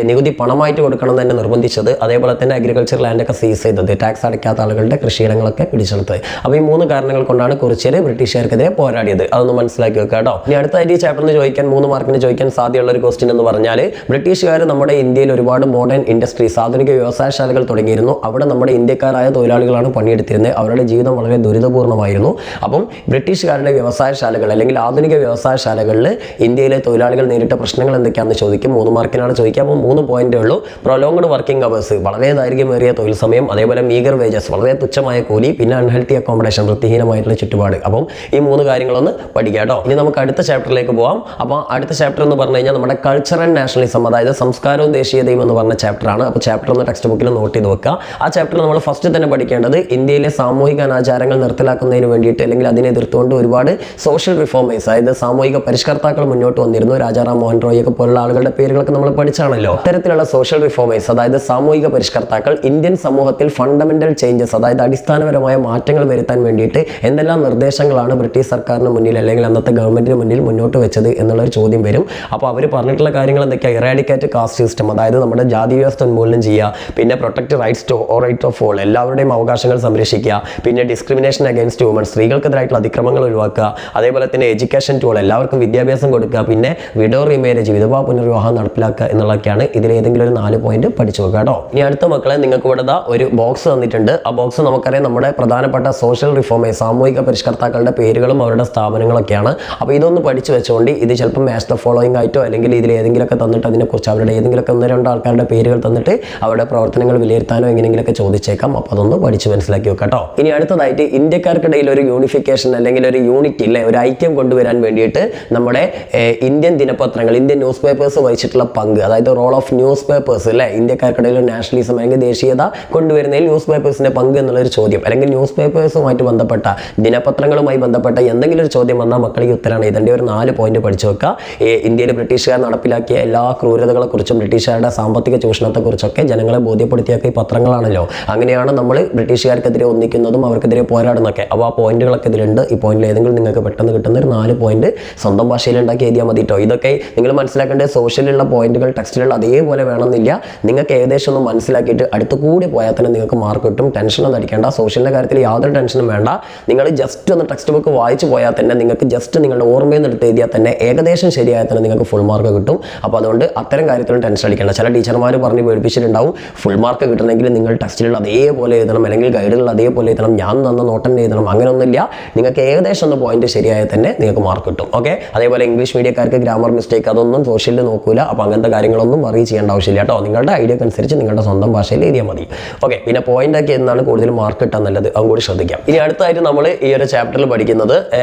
നികുതി പണമായിട്ട് കൊടുക്കണം എന്ന് തന്നെ നിർബന്ധിച്ചത്. അതേപോലെ തന്നെ അഗ്രികൾച്ചർ ലാൻഡൊക്കെ സീസ് ചെയ്തത്, ടാക്സ് അടയ്ക്കാത്ത ആളുകളുടെ കൃഷിയിടങ്ങളൊക്കെ പിടിച്ചെടുത്തത്. അപ്പോൾ ഈ 3 കാരണങ്ങൾ കൊണ്ടാണ് കുറിച്യർ ബ്രിട്ടീഷുകാർക്കെതിരെ പോരാടിയത്. അതൊന്ന് മനസ്സിലാക്കി വെക്കുക കേട്ടോ. ഇനി അടുത്തായിട്ട് ഈ ചാപ്റ്ററിന് ചോദിക്കാൻ 3 മാർക്കിന് ചോദിക്കാൻ സാധ്യതയുള്ള ഒരു ക്വസ്റ്റ്യൻ എന്ന് പറഞ്ഞാൽ, ബ്രിട്ടീഷുകാർ നമ്മുടെ ഇന്ത്യയിൽ ഒരുപാട് മോഡേൺ ഇൻഡസ്ട്രീസ്, ആധുനിക വ്യവസായശാലകൾ തുടങ്ങിയിരുന്നു. അവിടെ നമ്മുടെ ഇന്ത്യക്കാരായ തൊഴിലാളികളാണ് പണിയെടുത്തിരുന്നത്. അവരുടെ ജീവിതം വളരെ ദുരിതപൂർണ്ണമായിരുന്നു. അപ്പം ബ്രിട്ടീഷുകാരുടെ വ്യവസായശാലകൾ അല്ലെങ്കിൽ ആധുനിക വ്യവസായശാലകളിൽ ഇന്ത്യയിലെ തൊഴിലാളികൾ നേരിട്ട പ്രശ്നങ്ങൾ എന്തൊക്കെയാണെന്ന് ചോദിക്കും. 3 മാർക്കിനാണ് ചോദിക്കുക. അപ്പോൾ 3 പോയിന്റേ ഉള്ളൂ. പ്രൊലോങ്ഡ് വർക്കിംഗ് അവേഴ്സ്, വളരെ ദൈർഘ്യമേറിയ തൊഴിൽ സമയം. അതേപോലെ മീഗർ വേജസ്, വളരെ തുച്ഛമായ കൂലി. പിന്നെ അൺഹെൽത്തി അക്കോമഡേഷൻ, വൃത്തിഹീനമായിട്ടുള്ള ചുറ്റുപാട്. അപ്പം ഈ 3 കാര്യങ്ങളൊന്ന് പഠിക്കുക കേട്ടോ. ഇനി നമുക്ക് അടുത്ത ചാപ്റ്ററിലേക്ക് പോകാം. അപ്പോൾ അടുത്ത ചാപ്റ്റർ എന്ന് പറഞ്ഞു കഴിഞ്ഞാൽ നമ്മുടെ കൾച്ചർ ആൻഡ് നാഷണലിസം, അതായത് സംസ്കാരവും ദേശീയതയും എന്ന് പറഞ്ഞ ചാപ്റ്ററാണ്. അപ്പോൾ ചാപ്റ്റർ ഒന്ന് ടെക്സ്റ്റ് ബുക്കിൽ നോട്ട് ചെയ്ത് വെക്കുക. ആ ചാപ്റ്റർ നമ്മൾ ഫസ്റ്റ് തന്നെ പഠിക്കേണ്ടത് ഇന്ത്യയിലെ സാമൂഹിക അനാചാരങ്ങൾ നിർത്തലാക്കുന്നതിന് വേണ്ടിയിട്ട് അല്ലെങ്കിൽ അതിനെ എതിർത്തുകൊണ്ട് ഒരുപാട് സോഷ്യൽ റിഫോമേഴ്സ്, അതായത് സാമൂഹിക പരിഷ്കർത്താക്കൾ മുന്നോട്ട് വന്നിരുന്നു. രാജാറാം മോഹൻ റോയ് ഒക്കെ പോലുള്ള ആളുകളുടെ പേരുകളൊക്കെ നമ്മൾ പഠിച്ചാണല്ലോ. ഇത്തരത്തിലുള്ള സോഷ്യൽ റിഫോമേഴ്സ്, അതായത് സാമൂഹിക പരിഷ്കർത്താക്കൾ ഇന്ത്യൻ സമൂഹത്തിൽ ഫണ്ടമെന്റൽ ചേഞ്ചസ്, അതായത് അടിസ്ഥാനപരമായ മാറ്റങ്ങൾ വരുത്താൻ വേണ്ടിയിട്ട് എന്തെല്ലാം നിർദ്ദേശങ്ങളാണ് ബ്രിട്ടീഷ് സർക്കാരിന് മുന്നിൽ അല്ലെങ്കിൽ അന്നത്തെ ഗവൺമെന്റിന് മുന്നിൽ മുന്നോട്ട് വെച്ചത് എന്നുള്ളൊരു ചോദ്യം വരും. അപ്പോൾ അവർ പറഞ്ഞിട്ടുള്ള കാര്യങ്ങൾ എന്തൊക്കെയാണ്? ഇറാഡിക്കേറ്റ് കാസ്റ്റ് സിസ്റ്റം, അതായത് നമ്മുടെ ജാതി വ്യവസ്ഥ ഉന്മൂലനം ചെയ്യുക. പിന്നെ പ്രൊട്ടക്ട് റൈറ്റ് ഓഫ് ഓൾ, എല്ലാവരുടെയും അവകാശങ്ങൾ സംരക്ഷിക്കുക. പിന്നെ ഡിസ്ക്രിമിനേഷൻ അഗൈൻസ്റ്റ് വുമൺ, സ്ത്രീകൾക്കെതിരായിട്ടുള്ള അതിക്രമങ്ങൾ ഒഴിവാക്കുക. അതേപോലെ തന്നെ എഡ്യൂക്കേഷൻ ടു ഓൾ, എല്ലാവർക്കും വിദ്യാഭ്യാസം കൊടുക്കുക. പിന്നെ വിഡോ റീമേരേജ്, വിധവാ പുനർവിവാഹം നടപ്പിലാക്കുക എന്നുള്ളതൊക്കെയാണ്. ഇതിൽ ഏതെങ്കിലും ഒരു 4 പോയിന്റ് പഠിച്ചു വെക്കുക കേട്ടോ. ഇനി അടുത്ത മക്കളെ, നിങ്ങൾക്ക് ഇവിടെ ഒരു ബോക്സ് തന്നിട്ടുണ്ട്. ആ ബോക്സ് നമുക്കറിയാം നമ്മുടെ പ്രധാനപ്പെട്ട സോഷ്യൽ റിഫോമേഴ്സ്, സാമൂഹിക പരിഷ്കർത്താക്കളുടെ പേരുകളും അവരുടെ സ്ഥാപനങ്ങളൊക്കെയാണ്. അപ്പോൾ ഇതൊന്ന് പഠിച്ചു വെച്ചുകൊണ്ട് ഇത് ചിലപ്പോൾ മാച്ച് ദ ഫോളോയിങ് ആയിട്ടോ അല്ലെങ്കിൽ ഇതിൽ ഏതെങ്കിലുമൊക്കെ തന്നിട്ട് അതിനെക്കുറിച്ച് അവരുടെ ഏതെങ്കിലുമൊക്കെ 1-2 ആൾക്കാരുടെ പേരുകൾ തന്നിട്ട് അവരുടെ പ്രവർത്തനങ്ങൾ വിലയിരുത്താനോ എങ്ങനെയെങ്കിലൊക്കെ ചോദിച്ചേക്കാം. അപ്പോൾ അതൊന്ന് പഠിച്ച് മനസ്സിലാക്കി വെക്കാം കേട്ടോ. ഇനി അടുത്തതായിട്ട് ഇന്ത്യക്കാർക്കിടയിൽ ഒരു യൂണിഫിക്കേഷൻ അല്ലെങ്കിൽ ഒരു യൂണിറ്റി ഇല്ലേ, ഒരു ഐക്യം കൊണ്ടുവരാൻ വേണ്ടിയിട്ട് നമ്മുടെ ഇന്ത്യൻ ദിനപത്രങ്ങൾ, ഇന്ത്യൻ ന്യൂസ് പേപ്പേഴ്സ് വഹിച്ചിട്ടുള്ള പങ്ക്, അതായത് റോൾ ഓഫ് ന്യൂസ് പേപ്പേഴ്സ് അല്ലേ, ഇന്ത്യക്കാർക്കിടയിൽ നാഷണലിസം അല്ലെങ്കിൽ ദേശീയത കൊണ്ടുവരുന്നതിൽ ന്യൂസ് പേപ്പേഴ്സിന്റെ പങ്ക് എന്നുള്ളൊരു ചോദ്യം, അല്ലെങ്കിൽ ന്യൂസ് പേപ്പേഴ്സുമായിട്ട് ബന്ധപ്പെട്ട ദിനപത്രങ്ങളുമായി ബന്ധപ്പെട്ട എന്തെങ്കിലും ഒരു ചോദ്യം വന്നാൽ മക്കൾ ഈ ഉത്തരമാണ് ഇതിൻ്റെ ഒരു 4 പോയിന്റ് പഠിച്ചു വെക്കുക. ഇന്ത്യയിൽ ബ്രിട്ടീഷുകാർ നടപ്പിലാക്കിയ എല്ലാ ക്രൂരതകളെക്കുറിച്ചും ബ്രിട്ടീഷുകാരുടെ സാമ്പത്തിക ചൂഷണത്തെക്കുറിച്ചൊക്കെ ജനങ്ങളെ ബോധ്യപ്പെടുത്തിയൊക്കെ ഈ പത്രങ്ങളാണല്ലോ. അങ്ങനെയാണ് നമ്മൾ ബ്രിട്ടീഷുകാർക്കെതിരെ ഒന്നിക്കുന്നതും അവർക്കെതിരെ പോരാടുന്നതൊക്കെ. അപ്പോൾ ആ പോയിന്റുകളൊക്കെ ഇതിലുണ്ട്. ഈ പോയിന്റിൽ ഏതെങ്കിലും നിങ്ങൾക്ക് പെട്ടെന്ന് കിട്ടുന്ന ഒരു 4 പോയിന്റ് സ്വന്തം ഭാഷയിൽ ഉണ്ടാക്കി എഴുതിയാൽ മതി കേട്ടോ. ഇതൊക്കെ നിങ്ങൾ മനസ്സിലാക്കേണ്ടത് സോഷ്യലുള്ള പോയിന്റുകൾ ടെക്സ്റ്റിലുള്ള അതേപോലെ വേണമെന്നില്ല. നിങ്ങൾക്ക് ഏകദേശം ഒന്ന് മനസ്സിലാക്കിയിട്ട് അടുത്ത് കൂടി പോയാൽ തന്നെ നിങ്ങൾക്ക് മാർക്ക് കിട്ടും. ടെൻഷനൊന്നും അടിക്കേണ്ട. സോഷ്യലിൻ്റെ കാര്യത്തിൽ യാതൊരു ടെൻഷനും വേണ്ട. നിങ്ങൾ ജസ്റ്റ് ഒന്ന് ടെക്സ്റ്റ് ബുക്ക് വായിച്ചു പോയാൽ തന്നെ നിങ്ങൾക്ക് ജസ്റ്റ് നിങ്ങളുടെ ഓർമ്മയിൽ നിന്ന് എടുത്ത് എഴുതിയാൽ തന്നെ ഏകദേശം ശരിയായാൽ തന്നെ നിങ്ങൾക്ക് ഫുൾ മാർക്ക് കിട്ടും. അപ്പോൾ അതുകൊണ്ട് അത്തരം കാര്യത്തിലും ടെൻഷൻ അടിക്കേണ്ട. ചില ടീച്ചർമാർ പറഞ്ഞ് പേടിപ്പിച്ചിട്ടുണ്ടാവും ഫുൾ മാർക്ക് കിട്ടണമെങ്കിൽ നിങ്ങൾ ടെക്സ്റ്റിലുള്ള അതേപോലെ എഴുതണം അല്ലെങ്കിൽ ഗൈഡിലുള്ള അതേപോലെ എഴുതണം, ഞാൻ തന്ന നോട്ടൻ എഴുതണം. അങ്ങനെയൊന്നുമില്ല. നിങ്ങൾക്ക് ഏകദേശം ഒന്ന് പോയിന്റ് ശരിയായാൽ തന്നെ നിങ്ങൾക്ക് മാർക്ക് കിട്ടും. ഓക്കെ, അതേപോലെ ഇംഗ്ലീഷ് മീഡിയക്കാർക്ക് ഗ്രാമർ മിസ്റ്റേക്ക് അതൊന്നും സോഷ്യലിൽ നോക്കൂല. അപ്പോൾ അങ്ങനത്തെ കാര്യങ്ങളൊന്നും വറി ചെയ്യേണ്ട ആവശ്യമില്ല കേട്ടോ. നിങ്ങളുടെ ഐഡിയക്ക് അനുസരിച്ച് നിങ്ങളുടെ സ്വന്തം ഭാഷയിൽ എഴുതിയാൽ മതി. ഓക്കെ, പിന്നെ പോയിന്റ് ആക്കി എന്നാണ് കൂടുതൽ മാർക്ക് കിട്ടാൻ നല്ലത്, അതും കൂടി ശ്രദ്ധിക്കാം. ഇനി അടുത്തായിട്ട് നമ്മൾ ഈ ഒരു ചാപ്റ്ററിൽ പഠിക്കുന്നത്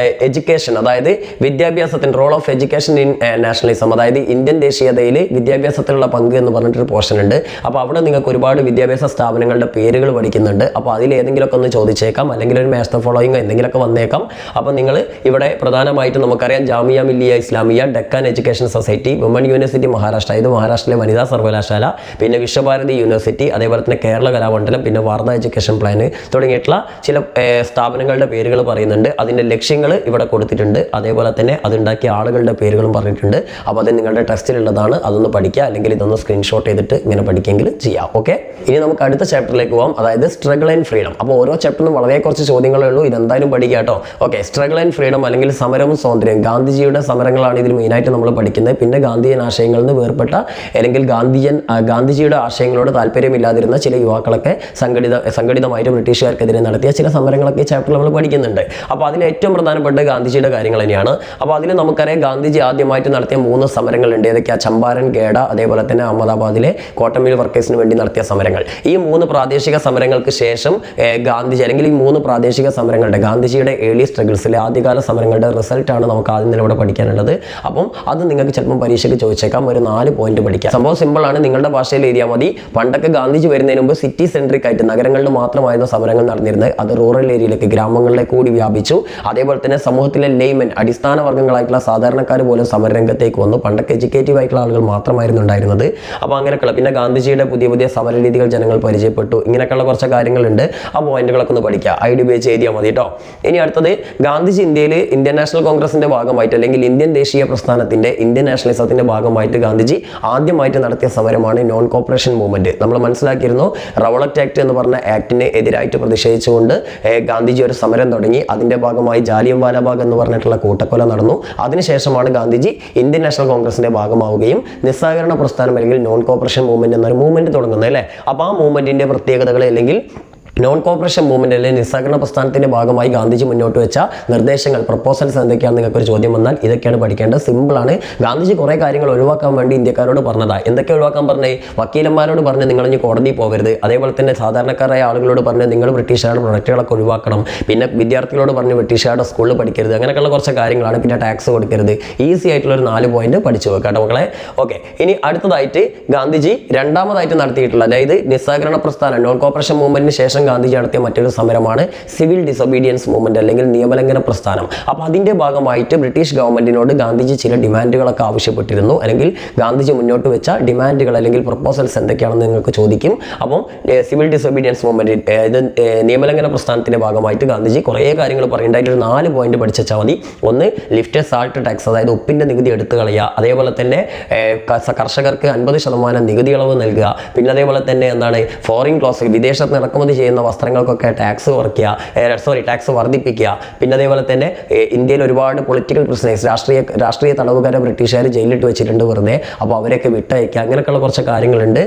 എഡ്യൂക്കേഷൻ, അതായത് വിദ്യാഭ്യാസത്തിൻ്റെ role of education in nationalism, അതായത് ഇന്ത്യൻ ദേശീയതയിൽ വിദ്യാഭ്യാസത്തിലുള്ള പങ്ക് എന്ന് പറഞ്ഞിട്ടൊരു പോർഷൻ ഉണ്ട്. അപ്പോൾ അവിടെ നിങ്ങൾക്ക് ഒരുപാട് വിദ്യാഭ്യാസ സ്ഥാപനങ്ങളുടെ പേരുകൾ പഠിക്കുന്നുണ്ട്. അപ്പോൾ അതിൽ ഏതെങ്കിലുമൊക്കെ ഒന്ന് ചോദിച്ചേക്കാം, അല്ലെങ്കിൽ ഒരു മാച്ച് ദ ഫോളോയിങ് എന്തെങ്കിലുമൊക്കെ വന്നേക്കാം. അപ്പോൾ നിങ്ങൾ ഇവിടെ പ്രധാനമായിട്ടും നമുക്കറിയാം Jamia Millia Islamia, Deccan education society, woman university Maharashtra, ഇത് മഹാരാഷ്ട്രയിലെ വനിതാ സർവകലാശാല, പിന്നെ വിശ്വഭാരതി യൂണിവേഴ്സിറ്റി, അതേപോലെ തന്നെ കേരള കലാമണ്ഡലം, പിന്നെ വാർത്താ എഡ്യൂക്കേഷൻ പ്ലാന് തുടങ്ങിയിട്ടുള്ള ചില സ്ഥാപനങ്ങളുടെ പേരുകൾ പറയുന്നുണ്ട്. അതിൻ്റെ ലക്ഷ്യങ്ങൾ ഇവിടെ കൊടുത്തിട്ടുണ്ട്. അതേപോലെ തന്നെ അതുണ്ടാക്കിയ ആളുകളുടെ പേരുകളും പറഞ്ഞിട്ടുണ്ട്. അപ്പോൾ അത് നിങ്ങളുടെ ടെസ്റ്റിലുള്ളതാണ്. അതൊന്ന് പഠിക്കുക, അല്ലെങ്കിൽ ഇതൊന്ന് സ്ക്രീൻഷോട്ട് ചെയ്തിട്ട് ഇങ്ങനെ പഠിക്കെങ്കിലും ചെയ്യാം. ഓക്കെ, ഇനി നമുക്ക് അടുത്ത ചാപ്റ്ററിലേക്ക് പോകാം, അതായത് സ്ട്രഗിൾ ആൻഡ് ഫ്രീഡം. അപ്പോൾ ഓരോ ചാപ്റ്ററിനും വളരെ കുറച്ച് കുറച്ച് ചോദ്യങ്ങളേ ഉള്ളൂ, ഇതെന്തായാലും പഠിക്കുക കേട്ടോ. ഓക്കെ, സ്ട്രഗിൾ ആൻഡ് ഫ്രീഡം അല്ലെങ്കിൽ സമരവും സ്വാതന്ത്ര്യം, ഗാന്ധിജിയുടെ സമരങ്ങളാണ് ഇതിൽ മെയിനായിട്ട് നമ്മൾ പഠിക്കുന്നത്. പിന്നെ ഗാന്ധിയൻ ആശയങ്ങളിൽ നിന്ന് വേർപെട്ട അല്ലെങ്കിൽ ഗാന്ധിജിയുടെ ആശയങ്ങളോട് താല്പര്യമില്ലാതിരുന്ന ചില യുവാക്കളൊക്കെ സംഘടിതമായിട്ട് ബ്രിട്ടീഷുകാർക്കെതിരെ നടത്തിയ ചില സമരങ്ങളൊക്കെ ഈ ചാപ്റ്ററിൽ നമ്മൾ പഠിക്കുന്നുണ്ട്. അപ്പോൾ അതിൽ ഏറ്റവും പ്രധാനപ്പെട്ട ഗാന്ധിജിയുടെ കാര്യങ്ങൾ തന്നെയാണ്. അപ്പോൾ അതിൽ നമുക്കറിയാം ഗാന്ധിജി ആദ്യമായിട്ട് നടത്തിയ 3 സമരങ്ങളുണ്ട്. ഏതൊക്കെയാണ്? ചമ്പാരൻ, ഗേഡ, അതേപോലെ തന്നെ അഹമ്മദാബാദിലെ കോട്ടൺ മിൽ വർക്കേഴ്സിന് വേണ്ടി നടത്തിയ സമരങ്ങൾ. ഈ 3 പ്രാദേശിക സമരങ്ങൾക്ക് ശേഷം ഗാന്ധിജി അല്ലെങ്കിൽ ഈ 3 പ്രാദേശിക സമരങ്ങളുടെ ഗാന്ധിജിയുടെ ഏർലി സ്ട്രഗിൾസിലെ ആദ്യകാല സമരങ്ങളുടെ റിസൾട്ടാണ് നമുക്ക് ആദ്യം തന്നെ ഇവിടെ പഠിക്കാനുള്ളത്. അപ്പം അത് നിങ്ങൾക്ക് ചിലപ്പോൾ പരീക്ഷയ്ക്ക് ചോദിച്ചേക്കാം. ഒരു 4 പോയിന്റ് പഠിക്കാം. സംഭവം സിമ്പിളാണ്, നിങ്ങളുടെ ഭാഷയിൽ എഴുതിയാൽ മതി. പണ്ടൊക്കെ ഗാന്ധിജി വരുന്നതിന് മുമ്പ് സിറ്റി സെൻട്രിക് ആയിട്ട് നഗരങ്ങളിൽ മാത്രമായിരുന്നു സമരങ്ങൾ നടന്നിരുന്നത്. അത് റൂറൽ ഏരിയയിലേക്ക്, ഗ്രാമങ്ങളിലേക്ക് കൂടി വ്യാപിച്ചു. അതേപോലെ തന്നെ സമൂഹത്തിലെ ലെയ്മൻ, അടിസ്ഥാന വർഗ്ഗങ്ങളായിട്ടുള്ള സാധാരണക്കാർ പോലും സമരരംഗത്തേക്ക് വന്നു. പണ്ടൊക്കെ എഡ്യൂക്കേറ്റീവ് ആയിട്ടുള്ള ആളുകൾ മാത്രമായിരുന്നു ഉണ്ടായിരുന്നത്. അപ്പോൾ അങ്ങനെയൊക്കെയുള്ള പിന്നെ ഗാന്ധിജിയുടെ പുതിയ പുതിയ സമരരീതികൾ ജനങ്ങൾ പരിചയപ്പെട്ടു. ഇങ്ങനെയൊക്കെയുള്ള കുറച്ച് കാര്യങ്ങളുണ്ട്. ആ പോയിന്റുകളൊക്കെ ഒന്ന് പഠിക്കുക, ഐഡി ഉപയോഗിച്ച് എഴുതിയാൽ മതി കേട്ടോ. ഇനി അടുത്തത്, ഗാന്ധിജി ഇന്ത്യയിൽ ഇന്ത്യൻ നാഷണൽ കോൺഗ്രസിന്റെ ഭാഗമായിട്ട് അല്ലെങ്കിൽ ഇന്ത്യൻ ദേശീയ പ്രസ്ഥാനത്തിന്റെ ഇന്ത്യൻ നാഷണലിസത്തിന്റെ ഭാഗമായിട്ട് ഗാന്ധിജി ആദ്യമായിട്ട് നടത്തിയ സമരമാണ് നോൺ കോപ്പറേഷൻ മൂവ്മെന്റ്. നമ്മൾ മനസ്സിലാക്കിയിരുന്നു, റൗളറ്റ് ആക്ട് എന്ന് പറഞ്ഞ ആക്ടിന് എതിരായിട്ട് പ്രതിഷേധിച്ചുകൊണ്ട് ഗാന്ധിജി ഒരു സമരം തുടങ്ങി. അതിന്റെ ഭാഗമായി ജാലിയൻ വാലാബാഗ് എന്ന് പറഞ്ഞിട്ടുള്ള കൂട്ടക്കൊല നടന്നു. അതിനുശേഷമാണ് ഗാന്ധിജി ഇന്ത്യൻ നാഷണൽ കോൺഗ്രസിന്റെ ഭാഗമാവുകയും നിസ്സഹകരണ പ്രസ്ഥാനം അല്ലെങ്കിൽ നോൺ കോപ്പറേഷൻ മൂവ്മെന്റ് എന്നൊരു മൂവ്മെന്റ് തുടങ്ങുന്നത് അല്ലേ. അപ്പോൾ ആ മൂവ്മെന്റിന്റെ പ്രത്യേകതകൾ അല്ലെങ്കിൽ നോൺ കോപ്പറേഷൻ മൂവ്മെന്റ് അല്ലെങ്കിൽ നിസ്സഹകരണ പ്രസ്ഥാനത്തിന്റെ ഭാഗമായി ഗാന്ധിജി മുന്നോട്ട് വെച്ച നിർദ്ദേശങ്ങൾ, പ്രപ്പോസൽസ് എന്തൊക്കെയാണെന്ന് നിങ്ങൾക്കൊരു ചോദ്യം വന്നാൽ ഇതൊക്കെയാണ് പഠിക്കേണ്ടത്. സിമ്പിളാണ്. ഗാന്ധിജി കുറേ കാര്യങ്ങൾ ഒഴിവാക്കാൻ വേണ്ടി ഇന്ത്യക്കാരോട് പറഞ്ഞതാണ്. എന്തൊക്കെ ഒഴിവാക്കാൻ പറഞ്ഞേ? വക്കീലന്മാരോട് പറഞ്ഞ് നിങ്ങൾ ഇനി കോടതിയിൽ പോകരുത്. അതേപോലെ തന്നെ സാധാരണക്കാരായ ആളുകളോട് പറഞ്ഞ് നിങ്ങൾ ബ്രിട്ടീഷുകാരുടെ പ്രൊഡക്റ്റുകളൊക്കെ ഒഴിവാക്കണം. പിന്നെ വിദ്യാർത്ഥികളോട് പറഞ്ഞ് ബ്രിട്ടീഷുകാരുടെ സ്കൂളിൽ പഠിക്കരുത്. അങ്ങനെയൊക്കെയുള്ള കുറച്ച് കാര്യങ്ങളാണ്. പിന്നെ ടാക്സ് കൊടുക്കരുത്. ഈസി ആയിട്ടുള്ള ഒരു 4 പോയിന്റ് പഠിച്ചു വെക്കാം മക്കളെ. ഓക്കെ, ഇനി അടുത്തതായിട്ട് ഗാന്ധിജി രണ്ടാമതായിട്ട് നടത്തിയിട്ടുള്ള, അതായത് നിസ്സഹകരണ പ്രസ്ഥാനം നോൺ കോപ്പറേഷൻ മൂവ്മെന്റിന് ശേഷം ഗാന്ധിജി നടത്തിയ മറ്റൊരു സമരമാണ് സിവിൽ ഡിസൊബീഡിയൻസ് മൂവ്മെന്റ് അല്ലെങ്കിൽ നിയമലംഘന പ്രസ്ഥാനം. അപ്പോൾ അതിന്റെ ഭാഗമായിട്ട് ബ്രിട്ടീഷ് ഗവൺമെന്റിനോട് ഗാന്ധിജി ചില ഡിമാൻഡുകളൊക്കെ ആവശ്യപ്പെട്ടിരുന്നു. അല്ലെങ്കിൽ ഗാന്ധിജി മുന്നോട്ട് വെച്ച ഡിമാൻഡുകൾ അല്ലെങ്കിൽ പ്രപ്പോസൽസ് എന്തൊക്കെയാണെന്ന് നിങ്ങൾക്ക് ചോദിക്കും. അപ്പം സിവിൽ ഡിസൊബീഡിയൻസ് മൂവ്മെന്റ്, നിയമലംഘന പ്രസ്ഥാനത്തിന്റെ ഭാഗമായിട്ട് ഗാന്ധിജി കുറേ കാര്യങ്ങൾ പറയുന്നുണ്ട്. ഒരു 4 പോയിന്റ് പഠിച്ചാൽ മതി. ഒന്ന്, ലിഫ്റ്റ് സാൾട്ട് ടാക്സ്, അതായത് ഉപ്പിന്റെ നികുതി എടുത്തു കളയുക. അതേപോലെ തന്നെ കർഷകർക്ക് 50% നികുതി ഇളവ് നൽകുക. പിന്നെ അതേപോലെ തന്നെ എന്താണ്, ഫോറിൻ ക്ലോസ്, വിദേശത്ത് ഇറക്കുമതി ചെയ്യുന്ന വസ്ത്രങ്ങൾക്കൊക്കെ ടാക്സ് വർദ്ധിപ്പിക്കുക. പിന്നെ അതേപോലെ തന്നെ ഇന്ത്യയിൽ ഒരുപാട് പൊളിറ്റിക്കൽ പ്രിസണേഴ്സ്, രാഷ്ട്രീയ തടവുകാരെ ബ്രിട്ടീഷുകാർ ജയിലിട്ട് വെച്ചിട്ടുണ്ട് വെറുതെ. അപ്പോൾ അവരെയൊക്കെ വിട്ടയക്കുക. അങ്ങനെയൊക്കെയുള്ള കുറച്ച് കാര്യങ്ങളുണ്ട്.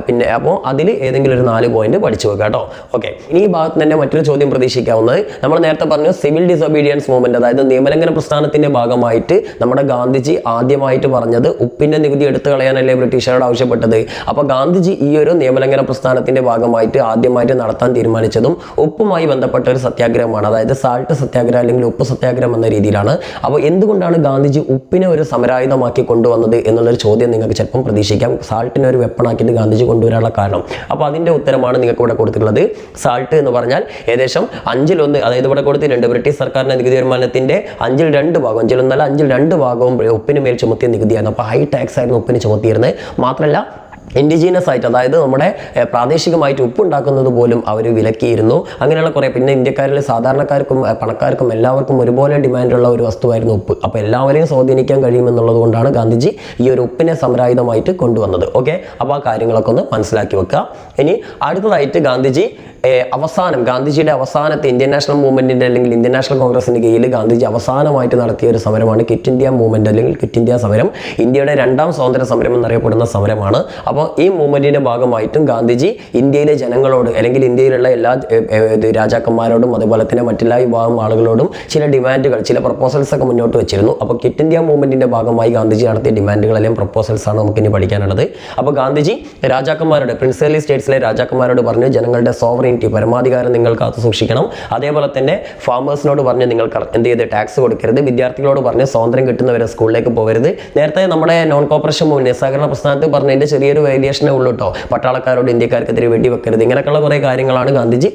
പിന്നെ അപ്പോൾ അതിൽ ഏതെങ്കിലും ഒരു 4 പോയിന്റ് പഠിച്ചു വെക്കുക കേട്ടോ. ഓക്കെ, ഇനി ഈ ഭാഗത്ത് തന്നെ മറ്റൊരു ചോദ്യം പ്രതീക്ഷിക്കാവുന്നത്, നമ്മൾ നേരത്തെ പറഞ്ഞു സിവിൽ ഡിസൊബീഡിയൻസ് മൂവ്മെന്റ്, അതായത് നിയമലംഘന പ്രസ്ഥാനത്തിന്റെ ഭാഗമായിട്ട് നമ്മുടെ ഗാന്ധിജി ആദ്യമായിട്ട് പറഞ്ഞത് ഉപ്പിന്റെ നികുതി എടുത്തു കളയാനല്ലേ ബ്രിട്ടീഷുകാരോട് ആവശ്യപ്പെട്ടത്. അപ്പോൾ ഗാന്ധിജി ഈ ഒരു നിയമലംഘന പ്രസ്ഥാനത്തിന്റെ ഭാഗമായിട്ട് ആദ്യമായിട്ട് നടത്താൻ തീരുമാനിച്ചതും ഉപ്പുമായി ബന്ധപ്പെട്ട ഒരു സത്യാഗ്രഹമാണ്. അതായത് സാൾട്ട് സത്യാഗ്രഹം അല്ലെങ്കിൽ ഉപ്പ് സത്യാഗ്രഹം എന്ന രീതിയിലാണ്. അപ്പോൾ എന്തുകൊണ്ടാണ് ഗാന്ധിജി ഉപ്പിനെ ഒരു സമരായുധമാക്കി കൊണ്ടുവന്നത് എന്നുള്ളൊരു ചോദ്യം നിങ്ങൾക്ക് ചിലപ്പം പ്രതീക്ഷിക്കാം. സാൾട്ടിനെ ഒരു വെപ്പണാക്കിയിട്ട് ഗാന്ധിജി കൊണ്ടുവരാനുള്ള കാരണം. അപ്പോൾ അതിൻ്റെ ഉത്തരമാണ് നിങ്ങൾക്ക് ഇവിടെ കൊടുത്തിട്ടുള്ളത്. സാൾട്ട് എന്ന് പറഞ്ഞാൽ ഏകദേശം 5/1, അതായത് ഇവിടെ കൊടുത്തിട്ടുണ്ട്, ബ്രിട്ടീഷ് സർക്കാരിന്റെ നികുതി വരുമാനത്തിന്റെ 5/2 ഭാഗം, 5/2 ഭാഗവും ഉപ്പിന് മേൽ ചുമത്തിയ നികുതിയാണ്. അപ്പോൾ ഹൈ ടാക്സ് ആയിരുന്നു ഉപ്പിന് ചുമത്തിയിരുന്നത്. മാത്രമല്ല ഇൻഡിജീനസ് ആയിട്ട്, അതായത് നമ്മുടെ പ്രാദേശികമായിട്ട് ഉപ്പുണ്ടാക്കുന്നത് പോലും അവർ വിലക്കിയിരുന്നു. അങ്ങനെയുള്ള കുറേ, പിന്നെ ഇന്ത്യക്കാരിൽ സാധാരണക്കാർക്കും പണക്കാർക്കും എല്ലാവർക്കും ഒരുപോലെ ഡിമാൻഡുള്ള ഒരു വസ്തുവായിരുന്നു ഉപ്പ്. അപ്പോൾ എല്ലാവരെയും സ്വാധീനിക്കാൻ കഴിയുമെന്നുള്ളത് കൊണ്ടാണ് ഗാന്ധിജി ഈ ഒരു ഉപ്പിനെ സമരായുധമായിട്ട് കൊണ്ടുവന്നത്. ഓക്കെ, അപ്പോൾ ആ കാര്യങ്ങളൊക്കെ ഒന്ന് മനസ്സിലാക്കി വെക്കുക. ഇനി അടുത്തതായിട്ട് ഗാന്ധിജിയുടെ അവസാനത്തെ ഇന്ത്യൻ നാഷണൽ മൂവ്മെന്റിന്റെ അല്ലെങ്കിൽ ഇന്ത്യൻ നാഷണൽ കോൺഗ്രസിന്റെ കീഴിൽ ഗാന്ധിജി അവസാനമായിട്ട് നടത്തിയ ഒരു സമരമാണ് ക്വിറ്റ് ഇന്ത്യ മൂവ്മെന്റ് അല്ലെങ്കിൽ ക്വിറ്റ് ഇന്ത്യ സമരം. ഇന്ത്യയുടെ 2ാം സ്വാതന്ത്ര്യ സമരം എന്നറിയപ്പെടുന്ന സമരമാണ്. അപ്പോൾ ഈ മൂവ്മെന്റിന്റെ ഭാഗമായിട്ടും ഗാന്ധിജി ഇന്ത്യയിലെ ജനങ്ങളോട് അല്ലെങ്കിൽ ഇന്ത്യയിലുള്ള എല്ലാ രാജാക്കന്മാരോടും അതുപോലെ തന്നെ മറ്റെല്ലാ വിഭാഗം ആളുകളോടും ചില ഡിമാൻഡുകൾ, ചില പ്രപ്പോസൽസ് ഒക്കെ മുന്നോട്ട് വെച്ചിരുന്നു. അപ്പോൾ ക്വിറ്റ് ഇന്ത്യ മൂവ്മെന്റിന്റെ ഭാഗമായി ഗാന്ധിജി നടത്തിയ ഡിമാൻഡുകൾ അല്ലെങ്കിൽ പ്രപ്പോസൽസ് ആണ് നമുക്ക് ഇനി പഠിക്കാനുള്ളത്. അപ്പോൾ ഗാന്ധിജി രാജാക്കന്മാരോട്, പ്രിൻസിപ്പലി സ്റ്റേറ്റ്സിലെ രാജാക്കന്മാരോട് പറഞ്ഞു, ജനങ്ങളുടെ സോവറിനിറ്റി, പരമാധികാരം നിങ്ങൾ കാത്തു സൂക്ഷിക്കണം. അതേപോലെ തന്നെ ഫാമേഴ്സിനോട് പറഞ്ഞ് നിങ്ങൾ എന്ത് ചെയ്ത് ടാക്സ് കൊടുക്കരുത്. വിദ്യാർത്ഥികളോട് പറഞ്ഞ് സ്വാതന്ത്ര്യം കിട്ടുന്നവരെ സ്കൂളിലേക്ക് പോകരുത്. നേരത്തെ നമ്മുടെ നോൺ കോപ്പറേഷൻ മൂവ്മെന്റ് സഹകരണ പ്രസ്ഥാനത്തിൽ പറഞ്ഞതിന്റെ ചെറിയൊരു വേരിയേഷനേ ഉള്ളൂ കേട്ടോ. പട്ടാളക്കാരോട് ഇന്ത്യക്കാർക്കെതിരെ വെടിവെക്കരുത്. ഇങ്ങനെയൊക്കെയുള്ള കുറേ കാര്യങ്ങളാണ് ഗാന്ധിജി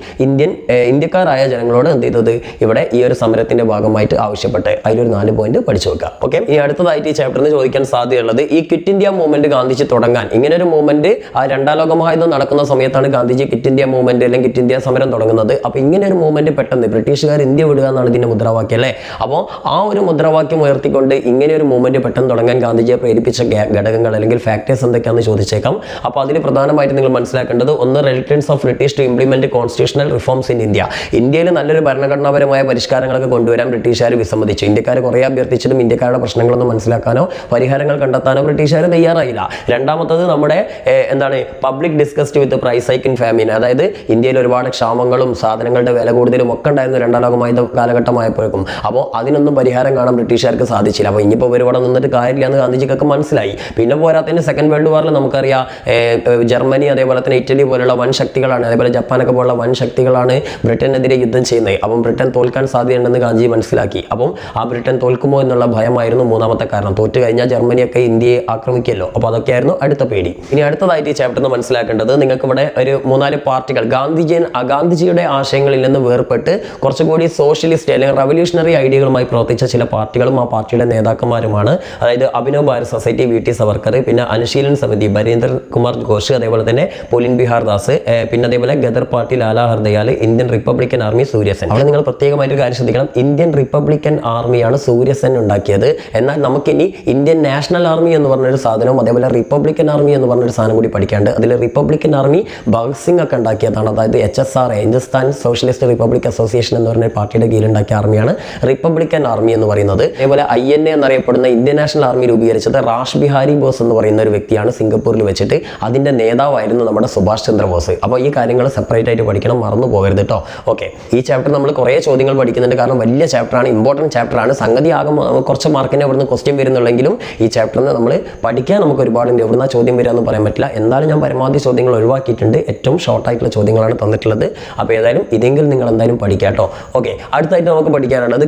ഇന്ത്യക്കാരായ ജനങ്ങളോട് എന്ത് ചെയ്തത്, ഇവിടെ ഈ ഒരു സമരത്തിന്റെ ഭാഗമായിട്ട് ആവശ്യപ്പെട്ട്. അതിലൊരു 4 പോയിന്റ് പഠിച്ചു വെക്കുക. ഓക്കെ, ഈ അടുത്തതായിട്ട് ഈ ചാപ്റ്ററിന് ചോദിക്കാൻ സാധ്യതയുള്ളത്, ഈ ക്വിറ്റ് ഇന്ത്യ മൂവ്മെന്റ് ഗാന്ധിജി തുടങ്ങാൻ, ഇങ്ങനെ ഒരു മൂവ്മെന്റ് ആ 2ാം ലോക മഹായുദ്ധം നടക്കുന്ന സമയത്താണ് ഗാന്ധിജി ക്വിറ്റ് ഇന്ത്യ മൂവ്മെന്റ് അല്ലെങ്കിൽ നമുക്കറിയാം ക്വിറ്റ് ഇന്ത്യ സമരം തുടങ്ങുന്നത്. അപ്പോൾ ഇങ്ങനെ ഒരു മൂവ്മെന്റ് പെട്ടെന്ന് ബ്രിട്ടീഷുകാർ ഇന്ത്യ വിടുക എന്നാണ് ഇതിന്റെ മുദ്രാവാക്യം അല്ലേ. അപ്പോൾ ആ ഒരു മുദ്രാവാക്യം ഉയർത്തിക്കൊണ്ട് ഇങ്ങനെ ഒരു മൂവ്മെന്റ് പെട്ടെന്ന് തുടങ്ങാൻ ഗാന്ധിജിയെ പ്രേരിപ്പിച്ച ഘടകങ്ങൾ അല്ലെങ്കിൽ ഫാക്ടേഴ്സ് എന്തൊക്കെയാണെന്ന് ചോദിച്ചേക്കാം. അപ്പോൾ അതിൽ പ്രധാനമായിട്ട് നിങ്ങൾ മനസ്സിലാക്കേണ്ടത് ഒന്ന്, reluctance of British to implement constitutional reforms in India. ഇന്ത്യയിൽ നല്ലൊരു ഭരണഘടനാപരമായ പരിഷ്കാരങ്ങളൊക്കെ കൊണ്ടുവരാൻ ബ്രിട്ടീഷുകാർ വിസമ്മതിച്ചു. ഇന്ത്യക്കാർ കുറേ അഭ്യർത്ഥിച്ചിട്ടും ഇന്ത്യക്കാരുടെ പ്രശ്നങ്ങളൊന്നും മനസ്സിലാക്കാനോ പരിഹാരങ്ങൾ കണ്ടെത്താനോ ബ്രിട്ടീഷുകാർ തയ്യാറായില്ല. രണ്ടാമത്തത് നമ്മുടെ public discussed with price hike in famine. അതായത് ഇന്ത്യയിൽ ഒരുപാട് ക്ഷാമങ്ങളും സാധനങ്ങളുടെ വില കൂടുതലും ഒക്കെ ഉണ്ടായിരുന്നു രണ്ടാം ലോകമായ കാലഘട്ടമായപ്പോഴേക്കും. അപ്പോൾ അതിനൊന്നും പരിഹാരം കാണാൻ ബ്രിട്ടീഷുകാർക്ക് സാധിച്ചില്ല. അപ്പോൾ ഇനിയിപ്പോൾ ഒരുപാട് നിന്നിട്ട് കാര്യമില്ല എന്ന് ഗാന്ധിജിക്കൊക്കെ മനസ്സിലായി. പിന്നെ പോരാത്തതിന് സെക്കൻഡ് വേൾഡ് വാറിൽ നമുക്കറിയാം ജർമ്മനി അതേപോലെ തന്നെ ഇറ്റലി പോലുള്ള വൻ ശക്തികളാണ്, അതേപോലെ ജപ്പാനൊക്കെ പോലുള്ള വൻ ശക്തികളാണ് ബ്രിട്ടനെതിരെ യുദ്ധം ചെയ്യുന്നത്. അപ്പം ബ്രിട്ടൻ തോൽക്കാൻ സാധ്യതയുണ്ടെന്ന് ഗാന്ധിജി മനസ്സിലാക്കി. അപ്പം ആ ബ്രിട്ടൻ തോൽക്കുമോ എന്നുള്ള ഭയമായിരുന്നു മൂന്നാമത്തെ കാരണം. തോറ്റു കഴിഞ്ഞാൽ ജർമ്മനിയൊക്കെ ഇന്ത്യയെ ആക്രമിക്കുമല്ലോ. അപ്പോൾ അതൊക്കെയായിരുന്നു അടുത്ത പേടി. ഇനി അടുത്തതായിട്ട് ഈ ചാപ്റ്ററിൽ മനസ്സിലാക്കേണ്ടത് നിങ്ങൾക്ക് ഇവിടെ ഒരു 3-4 പാർട്ടികൾ ഗാന്ധിജിയുടെ ആശയങ്ങളിൽ നിന്ന് വേർപെട്ട് കുറച്ചുകൂടി സോഷ്യലിസ്റ്റ് അല്ലെങ്കിൽ റവല്യൂഷണറി ഐഡിയകളുമായി പ്രവർത്തിച്ച ചില പാർട്ടികളും ആ പാർട്ടിയുടെ നേതാക്കന്മാരുമാണ്. അതായത് അഭിനവ് ഭാരത് സൊസൈറ്റി വി.ടി. സവർക്കർ, പിന്നെ അനുശീലൻ സമിതി ബരീന്ദർ കുമാർ ഘോഷ്, അതേപോലെ തന്നെ പുലിൻ ബിഹാർ ദാസ്, പിന്നെ അതേപോലെ Ghadar party Lala Hardayal, Indian republican army Surya Sen. അവിടെ നിങ്ങൾ പ്രത്യേകമായിട്ട് കാര്യം ശ്രദ്ധിക്കണം, ഇന്ത്യൻ റിപ്പബ്ലിക്കൻ ആർമിയാണ് സൂര്യസെൻ ഉണ്ടാക്കിയത്. എന്നാൽ നമുക്കിനി ഇന്ത്യൻ നാഷണൽ ആർമി എന്ന് പറഞ്ഞൊരു സാധനവും അതേപോലെ റിപ്പബ്ലിക്കൻ ആർമി എന്ന് പറഞ്ഞൊരു സാധനം കൂടി പഠിക്കാണ്ട്. അതിൽ റിപ്പബ്ലിക്കൻ ആർമി ഭഗത് സിംഗ് ഒക്കെ ഉണ്ടാക്കിയതാണ്. അതായത് HSRA, Hindustan socialist republic association എന്ന് പറഞ്ഞ പാർട്ടിയുടെ കീഴിലുണ്ടാക്കിയ ആർമിയാണ് റിപ്പബ്ലിക്കൻ ആർമി എന്ന് പറയുന്നത്. അതേപോലെ INA എന്നറിയപ്പെടുന്ന ഇന്ത്യൻ നാഷണൽ ആർമി രൂപീകരിച്ചത് റാഷ് ബിഹാരി ബോസ് എന്ന് പറയുന്ന ഒരു വ്യക്തിയാണ് സിംഗപ്പൂരിൽ വെച്ചിട്ട്. അതിന്റെ നേതാവായിരുന്നു നമ്മുടെ സുഭാഷ് ചന്ദ്രബോസ്. അപ്പോൾ ഈ കാര്യങ്ങൾ സെപ്പറേറ്റ് ആയിട്ട് പഠിക്കണം, മറന്നു പോകരുത് കേട്ടോ. ഓക്കെ, ഈ ചാപ്റ്റർ നമ്മൾ കുറേ ചോദ്യങ്ങൾ പഠിക്കുന്നുണ്ട്. കാരണം വലിയ ചാപ്റ്ററാണ്, ഇമ്പോർട്ടൻറ്റ് ചാപ്റ്ററാണ്. സംഗതി ആകെ കുറച്ച് മാർക്കിന് ഇവിടുന്ന് ക്വസ്റ്റ്യൻ വരുന്നുള്ളെങ്കിലും ഈ ചാപ്റ്ററിന് നമ്മൾ പഠിക്കാൻ നമുക്ക് ഒരുപാടുണ്ട്. എവിടുന്ന ചോദ്യം വരികയെന്ന് പറയാൻ പറ്റില്ല. എന്നാലും ഞാൻ പരമാവധി ചോദ്യങ്ങൾ ഒഴിവാക്കിയിട്ടുണ്ട്. ഏറ്റവും ഷോർട്ടായിട്ടുള്ള ചോദ്യങ്ങളാണ് തന്നിട്ടുള്ളത്. അപ്പോൾ ഏതായാലും ഇതെങ്കിലും നിങ്ങൾ എന്തായാലും പഠിക്കാം കേട്ടോ. ഓക്കെ, അടുത്തായിട്ട് നമുക്ക് പഠിക്കാനുള്ളത്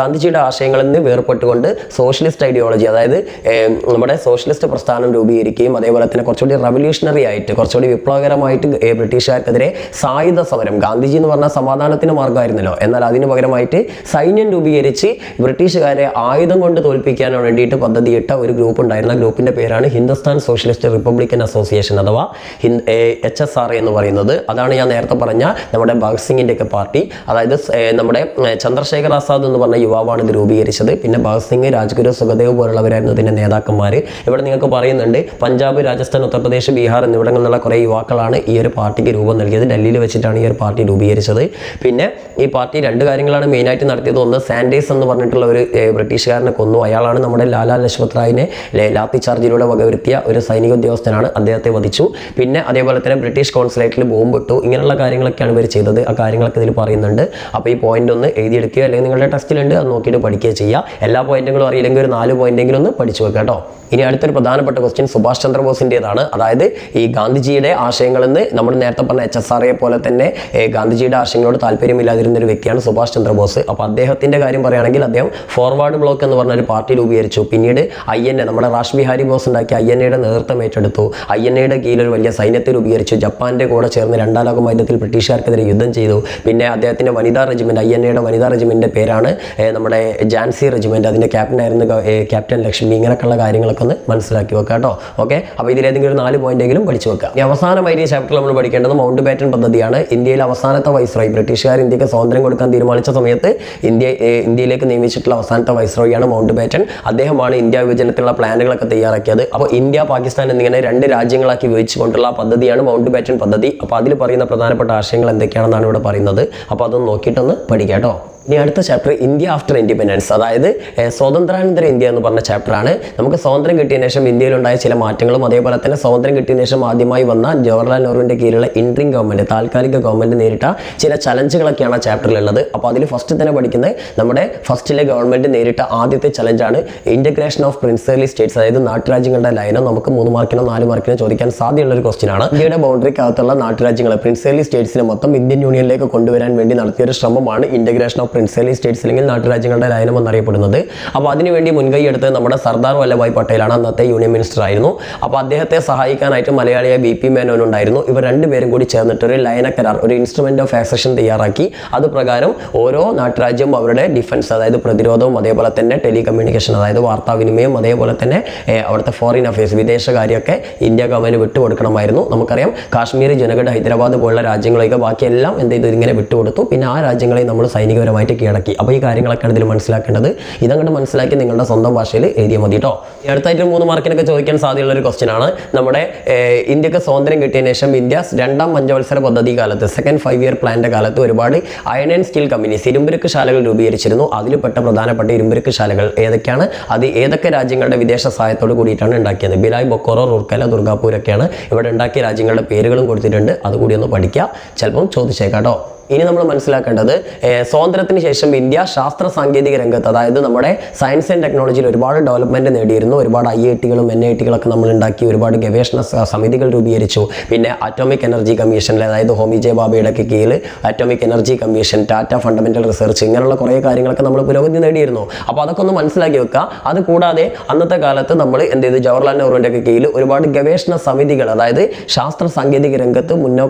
ഗാന്ധിജിയുടെ ആശയങ്ങളിൽ നിന്ന് വേർപെട്ടുകൊണ്ട് സോഷ്യലിസ്റ്റ് ഐഡിയോളജി, അതായത് നമ്മുടെ സോഷ്യലിസ്റ്റ് പ്രസ്ഥാനം രൂപീകരിക്കുകയും അതേപോലെ തന്നെ കുറച്ചുകൂടി റവല്യൂഷണറി ആയിട്ട് കുറച്ചുകൂടി വിപ്ലവകരമായിട്ട് ബ്രിട്ടീഷുകാർക്കെതിരെ സായുധ സമരം. ഗാന്ധിജി എന്ന് പറഞ്ഞാൽ സമാധാനത്തിന് മാർഗ്ഗമായിരുന്നല്ലോ. എന്നാൽ അതിന് പകരമായിട്ട് സൈന്യം രൂപീകരിച്ച് ബ്രിട്ടീഷുകാരെ ആയുധം കൊണ്ട് തോൽപ്പിക്കാൻ വേണ്ടിയിട്ട് പദ്ധതിയിട്ട ഒരു ഗ്രൂപ്പ് ഉണ്ടായിരുന്ന ഗ്രൂപ്പിന്റെ പേരാണ് ഹിന്ദുസ്ഥാൻ സോഷ്യലിസ്റ്റ് റിപ്പബ്ലിക്കൻ അസോസിയേഷൻ അഥവാ HSRA എന്ന് പറയുന്നത്. അതാണ് ഞാൻ നേരത്തെ പറഞ്ഞ നമ്മുടെ ഭഗത് സിംഗിന്റെ ഒക്കെ പാർട്ടി. അതായത് നമ്മുടെ ചന്ദ്രശേഖർ ആസാദ് എന്ന് പറഞ്ഞ യുവാവാണ് ഇത് രൂപീകരിച്ചത്. പിന്നെ ഭഗത് സിംഗ്, രാജ്ഗുരു, സുഖദേവ് പോലുള്ളവരായിരുന്നു ഇതിന്റെ നേതാക്കന്മാർ. ഇവിടെ നിങ്ങൾക്ക് പറയുന്നുണ്ട് പഞ്ചാബ്, രാജസ്ഥാൻ, ഉത്തർപ്രദേശ്, ബീഹാർ എന്നിവിടങ്ങളിലുള്ള കുറേ യുവാക്കളാണ് ഈ ഒരു പാർട്ടിക്ക് രൂപം നൽകിയത്. ഡൽഹിയിൽ വെച്ചിട്ടാണ് ഈ ഒരു പാർട്ടി രൂപീകരിച്ചത്. പിന്നെ ഈ പാർട്ടി 2 കാര്യങ്ങളാണ് മെയിനായിട്ട് നടത്തിയത്. ഒന്ന്, സാൻഡേഴ്സ് എന്ന് പറഞ്ഞിട്ടുള്ള ഒരു ബ്രിട്ടീഷുകാരനെ കൊന്നു. അയാളാണ് നമ്മുടെ ലാലാ ലജ്പത് റായിനെ ലാത്തി ചാർജിലൂടെ വകവരുത്തിയ ഒരു സൈനിക ഉദ്യോഗസ്ഥനാണ്. അദ്ദേഹത്തെ വധിച്ചു. പിന്നെ അതേപോലെ തന്നെ ബ്രിട്ടീഷ് കോൺസുലേറ്റിൽ ബോംബിട്ടു. ഇങ്ങനെയുള്ള കാര്യങ്ങളൊക്കെയാണ് ഇവർ ചെയ്തത്. ആ കാര്യങ്ങളൊക്കെ ഇതിൽ പറയുന്നുണ്ട്. അപ്പോൾ ഈ പോയിന്റ് ഒന്ന് എഴുതിയെടുക്കുക, അല്ലെങ്കിൽ നിങ്ങളുടെ ടെസ്റ്റിലുണ്ട്, അത് നോക്കിയിട്ട് പഠിക്കുക ചെയ്യുക. എല്ലാ പോയിന്റുകളും അറിയില്ലെങ്കിൽ ഒരു 4 പോയിന്റെങ്കിലും ഒന്ന് പഠിച്ചു വെക്കുക കേട്ടോ. ഇനി അടുത്തൊരു പ്രധാനപ്പെട്ട ക്വസ്റ്റ്യൻ സുഭാഷ് ചന്ദ്രബോസിൻ്റെതാണ്. അതായത് ഈ ഗാന്ധിജിയുടെ ആശയങ്ങളിൽ നിന്ന് നമ്മൾ നേരത്തെ പറഞ്ഞ HSRA പോലെ തന്നെ ഗാന്ധിജിയുടെ ആശയങ്ങളോട് താല്പര്യമില്ലാതിരുന്ന ഒരു വ്യക്തിയാണ് സുഭാഷ് ചന്ദ്രബോസ്. അപ്പോൾ അദ്ദേഹത്തിൻ്റെ കാര്യം പറയുകയാണെങ്കിൽ അദ്ദേഹം ഫോർവേഡ് ബ്ലോക്ക് എന്ന് പറഞ്ഞ ഒരു പാർട്ടി രൂപീകരിച്ചു. പിന്നീട് INA, നമ്മുടെ റാഷ് ബിഹാരി ബോസ് ഉണ്ടാക്കിയ INAയുടെ നേതൃത്വം ഏറ്റെടുത്തു. INAയുടെ കീഴിൽ ഒരു വലിയ സൈന്യത്തെ രൂപീകരിച്ചു. ജപ്പാന്റെ കൂടെ ചേർന്ന് 2ാം ലോക യുദ്ധത്തിൽ ബ്രിട്ടീഷുകാർക്കെതിരെ യുദ്ധം ചെയ്തു. പിന്നെ അദ്ദേഹത്തിൻ്റെ വനിതാ റെജിമെന്റ്, INAയുടെ വനിതാ റെജിമെന്റിന്റെ പേരാണ് നമ്മുടെ ജാൻസി റെജിമെന്റ്. അതിന്റെ ക്യാപ്റ്റൻ ആയിരുന്നു ക്യാപ്റ്റൻ ലക്ഷ്മി. ഇങ്ങനെയൊക്കെയുള്ള കാര്യങ്ങളൊക്കെ ഒന്ന് മനസ്സിലാക്കി വെക്കുക കേട്ടോ. ഓക്കെ, അപ്പോൾ ഇതിലേതെങ്കിലും ഒരു 4 പോയിന്റെങ്കിലും പഠിച്ചു വെക്കുക. ഈ അവസാനമായി ഈ ചാപ്റ്ററിൽ നമ്മൾ പഠിക്കേണ്ടത് മൗണ്ട് ബാറ്റൻ പദ്ധതിയാണ്. ഇന്ത്യയിലെ അവസാനത്തെ വൈസ്രോയി, ബ്രിട്ടീഷുകാർ ഇന്ത്യക്ക് സ്വാതന്ത്ര്യം കൊടുക്കാൻ തീരുമാനിച്ച സമയത്ത് ഇന്ത്യയിലേക്ക് നിയമിച്ചിട്ടുള്ള അവസാനത്തെ വൈസ്രോയിയാണ് മൗണ്ട് ബാറ്റൻ. അദ്ദേഹമാണ് ഇന്ത്യ വിഭജനത്തിലുള്ള പ്ലാനുകളൊക്കെ തയ്യാറാക്കിയത്. അപ്പോൾ ഇന്ത്യ, പാകിസ്ഥാൻ എന്നിങ്ങനെ 2 രാജ്യങ്ങളാക്കി വിഭജിച്ചുകൊണ്ടുള്ള പദ്ധതിയാണ് മൗണ്ട് ബാറ്റൻ പദ്ധതി. അപ്പോൾ അതിൽ പറയുന്ന പ്രധാനപ്പെട്ട ആശയങ്ങൾ എന്തൊക്കെയാണെന്നാണ് ഇവിടെ പറയുന്നത്. അപ്പോൾ അതൊന്ന് നോക്കിയിട്ടൊന്ന് പഠിക്കാം കേട്ടോ. ഇനി അടുത്ത ചാപ്റ്റർ ഇന്ത്യ ആഫ്റ്റർ ഇൻഡിപെൻഡൻസ്, അതായത് സ്വാതന്ത്ര്യാനന്തര ഇന്ത്യ എന്ന് പറഞ്ഞ ചാപ്റ്ററാണ്. നമുക്ക് സ്വാതന്ത്ര്യം കിട്ടിയ ശേഷം ഇന്ത്യയിലുണ്ടായ ചില മാറ്റങ്ങളും അതേപോലെ തന്നെ സ്വാതന്ത്ര്യം കിട്ടിയ ശേഷം ആദ്യമായി വന്ന ജവഹർലാൽ നെഹ്റുവിൻ്റെ കീഴിലുള്ള ഇൻട്രിം ഗവൺമെൻറ്, താൽക്കാലിക ഗവൺമെൻറ് നേരിട്ട ചില ചലഞ്ചുകളൊക്കെയാണ് ആ ചാപ്റ്ററിലുള്ളത്. അപ്പോൾ അതിൽ ഫസ്റ്റ് തന്നെ പഠിക്കുന്നത് നമ്മുടെ ഫസ്റ്റിലെ ഗവൺമെൻറ് നേരിട്ട ആദ്യത്തെ ചലഞ്ചാണ് ഇൻ്റഗ്രേഷൻ ഓഫ് പ്രിൻസർലി സ്റ്റേറ്റ്സ്, അതായത് നാട്ടുരാജ്യങ്ങളുടെ ലയനം. നമുക്ക് 3 മാർക്കിനോ 4 മാർക്കിനോ ചോദിക്കാൻ സാധ്യതയുള്ള ഒരു ക്വസ്റ്റ്യൻ ആണ്. ഇന്ത്യയുടെ ബൗണ്ടറിക്കകത്തുള്ള നാട്ടുരാജ്യങ്ങൾ പ്രിൻസർലി സ്റ്റേറ്റ്സിനെ മൊത്തം ഇന്ത്യൻ യൂണിയനിലേക്ക് കൊണ്ടുവരാൻ വേണ്ടി നടത്തിയൊരു ശ്രമമാണ് ഇൻ്റഗ്രേഷൻ ഓഫ് പ്രിൻസിപ്പലി സ്റ്റേറ്റ്സ് അല്ലെങ്കിൽ നാട്ടുരാജ്യങ്ങളുടെ ലയനം എന്നറിയപ്പെടുന്നത്. അപ്പോൾ അതിനുവേണ്ടി മുൻകൈ എടുത്തത് നമ്മുടെ സർദാർ വല്ലഭായ് പട്ടേലാണ്, അന്നത്തെ യൂണിയൻ മിനിസ്റ്റർ ആയിരുന്നു. അപ്പോൾ അദ്ദേഹത്തെ സഹായിക്കാനായിട്ട് മലയാളിയായ BP മേനോൻ ഉണ്ടായിരുന്നു. ഇവർ രണ്ടുപേരും കൂടി ചേർന്നിട്ട് ഒരു ലയന കരാർ, ഒരു ഇൻസ്ട്രുമെന്റ് ഓഫ് ആക്സഷൻ തയ്യാറാക്കി. അത് പ്രകാരം ഓരോ നാട്ടുരാജ്യവും അവരുടെ ഡിഫൻസ്, അതായത് പ്രതിരോധവും അതേപോലെ തന്നെ ടെലികമ്മ്യൂണിക്കേഷൻ, അതായത് വാർത്താവിനിമയം, അതേപോലെ തന്നെ അവിടുത്തെ ഫോറിൻ അഫയേഴ്സ്, വിദേശകാര്യമൊക്കെ ഇന്ത്യ ഗവൺമെന്റ് വിട്ടുകൊടുക്കണമായിരുന്നു. നമുക്കറിയാം കാശ്മീർ, ജുനഗഡ്, ഹൈദരാബാദ് പോലുള്ള രാജ്യങ്ങളൊക്കെ ബാക്കിയെല്ലാം എന്ത് ചെയ്തു, ഇങ്ങനെ വിട്ടുകൊടുത്തു. പിന്നെ ആ രാജ്യങ്ങളെ നമ്മൾ സൈനികപരമായിട്ട് കീഴടക്കി. അപ്പോൾ ഈ കാര്യങ്ങളൊക്കെയാണ് ഇതിൽ മനസ്സിലാക്കേണ്ടത്. ഇതങ്ങോട്ട് മനസ്സിലാക്കി നിങ്ങളുടെ സ്വന്തം ഭാഷയിൽ എഴുതിയാൽ മതി കേട്ടോ. അടുത്തായിട്ട് 3 മാർക്കിനൊക്കെ ചോദിക്കാൻ സാധ്യതയുള്ള ഒരു ക്വസ്റ്റ്യൻ ആണ്. നമ്മുടെ ഇന്ത്യക്ക് സ്വാതന്ത്ര്യം കിട്ടിയതിന് ശേഷം ഇന്ത്യ 2ാം പഞ്ചവത്സര പദ്ധതി കാലത്ത്, സെക്കൻഡ് 5-year പ്ലാന്റെ കാലത്ത് ഒരുപാട് അയൺ ആൻഡ് സ്റ്റീൽ കമ്പനീസ്, ഇരുമ്പുരുക്ക് ശാലകൾ രൂപീകരിച്ചിരുന്നു. അതിൽപ്പെട്ട പ്രധാനപ്പെട്ട ഇരുമ്പുരുക്ക് ശാലകൾ ഏതൊക്കെയാണ്, അത് ഏതൊക്കെ രാജ്യങ്ങളുടെ വിദേശ സഹായത്തോട് കൂടിയിട്ടാണ് ഉണ്ടാക്കിയത്? ബിലായ്, ബൊക്കോറോ, റൂർക്കല, ദുർഗാപൂരൊക്കെയാണ് ഇവിടെ ഉണ്ടാക്കിയ രാജ്യങ്ങളുടെ പേരുകളും കൊടുത്തിട്ടുണ്ട്. അതുകൂടി ഒന്ന് പഠിക്കുക, ചിലപ്പം ചോദിച്ചേക്കാം കേട്ടോ. ഇനി നമ്മൾ മനസ്സിലാക്കേണ്ടത് സ്വാതന്ത്ര്യത്തിന് ശേഷം ഇന്ത്യ ശാസ്ത്ര സാങ്കേതിക രംഗത്ത്, അതായത് നമ്മുടെ സയൻസ് ആൻഡ് ടെക്നോളജിയിൽ ഒരുപാട് ഡെവലപ്മെന്റ് നേടിയിരുന്നു. ഒരുപാട് IIT-കളും NIT-കളൊക്കെ നമ്മൾ ഉണ്ടാക്കി, ഒരുപാട് ഗവേഷണ സമിതികൾ രൂപീകരിച്ചു. പിന്നെ അറ്റോമിക് എനർജി കമ്മീഷനിൽ, അതായത് ഹോമി ജെ ബാബയുടെ കീഴിൽ atomic energy commission, Tata fundamental research, ഇങ്ങനെയുള്ള കുറേ കാര്യങ്ങളൊക്കെ നമ്മൾ പുരോഗതി നേടിയിരുന്നു. അപ്പോൾ അതൊക്കെ ഒന്ന് മനസ്സിലാക്കി വെക്കുക. അത് കൂടാതെ അന്നത്തെ കാലത്ത് നമ്മൾ എന്ത് ചെയ്തു, ജവഹർലാൽ നെഹ്റുവിൻ്റെ ഒക്കെ കീഴിൽ ഒരുപാട് ഗവേഷണ സമിതികൾ, അതായത് ശാസ്ത്ര സാങ്കേതിക രംഗത്ത്